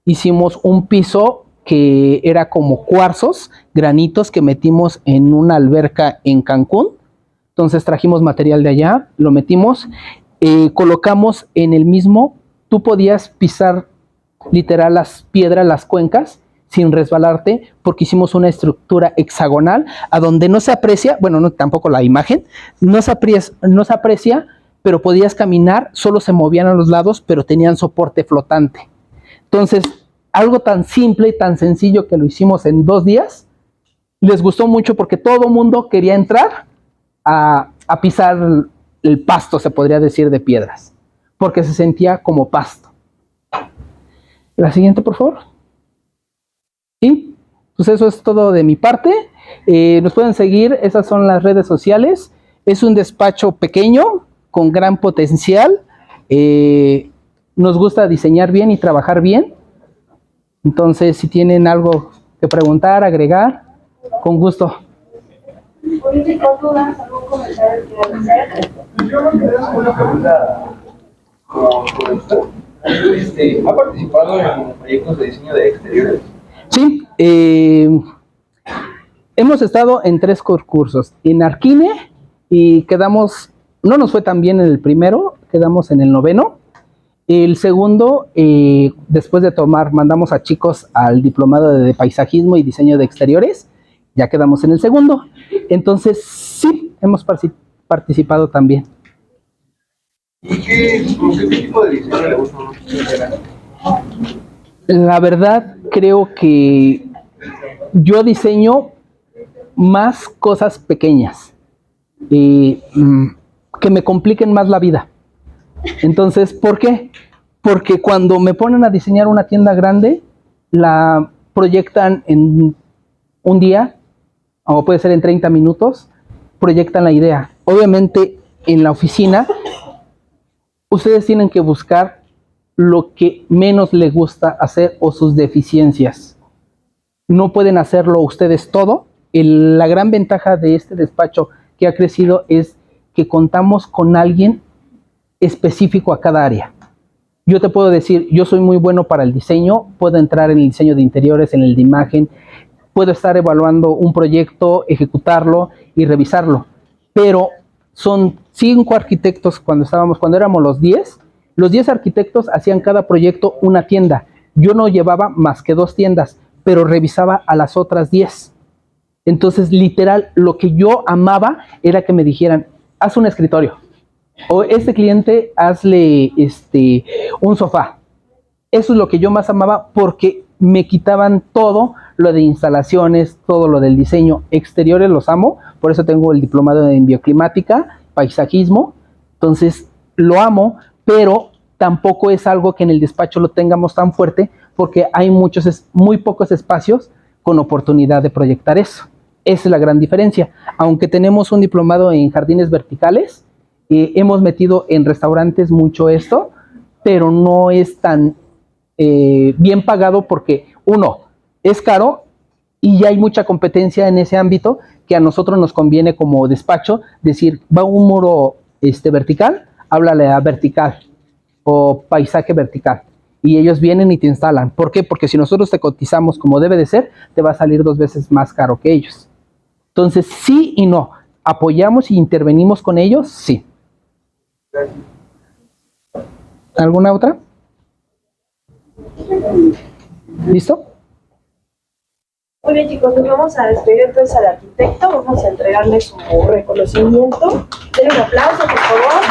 hicimos un piso que era como cuarzos, granitos que metimos en una alberca en Cancún. Entonces trajimos material de allá, lo metimos, colocamos en el mismo, tú podías pisar literal las piedras, las cuencas, sin resbalarte, porque hicimos una estructura hexagonal a donde no se aprecia, bueno, no, tampoco la imagen, no se aprecia, pero podías caminar, solo se movían a los lados, pero tenían soporte flotante. Entonces, algo tan simple y tan sencillo que lo hicimos en 2 días, les gustó mucho porque todo el mundo quería entrar a pisar el pasto, se podría decir, de piedras, porque se sentía como pasto. La siguiente, por favor. Y pues eso es todo de mi parte. Nos pueden seguir, esas son las redes sociales. Es un despacho pequeño, con gran potencial. Nos gusta diseñar bien y trabajar bien. Entonces, si tienen algo que preguntar, agregar, con gusto. Oye, chicos, ¿dudas? ¿Algún comentario que quieran hacer? Yo me quedé con una pregunta sobre usted. ¿Ha participado en proyectos de diseño de exteriores? Sí, hemos estado en 3 concursos. En Arquine y quedamos, no nos fue tan bien en el primero, quedamos en el 9º. El segundo, después de tomar, mandamos a chicos al diplomado de paisajismo y diseño de exteriores, ya quedamos en el segundo. Entonces, sí, hemos participado también. ¿Y qué tipo de diseño le gusta más? La verdad, creo que yo diseño más cosas pequeñas, que me compliquen más la vida. Entonces, ¿por qué? Porque cuando me ponen a diseñar una tienda grande, la proyectan en un día, o puede ser en 30 minutos, proyectan la idea. Obviamente, en la oficina, ustedes tienen que buscar lo que menos les gusta hacer o sus deficiencias. No pueden hacerlo ustedes todo. La gran ventaja de este despacho que ha crecido es que contamos con alguien específico a cada área. Yo te puedo decir, yo soy muy bueno para el diseño, puedo entrar en el diseño de interiores, en el de imagen, puedo estar evaluando un proyecto, ejecutarlo y revisarlo, pero son 5 arquitectos cuando éramos los 10 arquitectos hacían cada proyecto una tienda. Yo no llevaba más que 2 tiendas, pero revisaba a las otras 10. Entonces, literal, lo que yo amaba era que me dijeran, haz un escritorio, o este cliente, hazle un sofá. Eso es lo que yo más amaba porque me quitaban todo lo de instalaciones, todo lo del diseño. Exteriores los amo, por eso tengo el diplomado en bioclimática, paisajismo. Entonces, lo amo, pero tampoco es algo que en el despacho lo tengamos tan fuerte porque hay muy pocos espacios con oportunidad de proyectar eso. Esa es la gran diferencia. Aunque tenemos un diplomado en jardines verticales, hemos metido en restaurantes mucho esto, pero no es tan bien pagado porque, uno, es caro y ya hay mucha competencia en ese ámbito que a nosotros nos conviene como despacho decir, va un muro vertical, háblale a vertical o paisaje vertical. Y ellos vienen y te instalan. ¿Por qué? Porque si nosotros te cotizamos como debe de ser, te va a salir 2 veces más caro que ellos. Entonces, sí y no. ¿Apoyamos y intervenimos con ellos? Sí. ¿Alguna otra? ¿Listo? Muy bien, chicos, nos vamos a despedir entonces al arquitecto. Vamos a entregarle su reconocimiento. Denle un aplauso, por favor.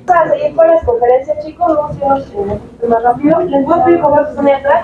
Vamos a seguir con las conferencias, chicos. Vamos a irnos un poquito más rápido. Les voy a pedir por favor que estén ahí atrás.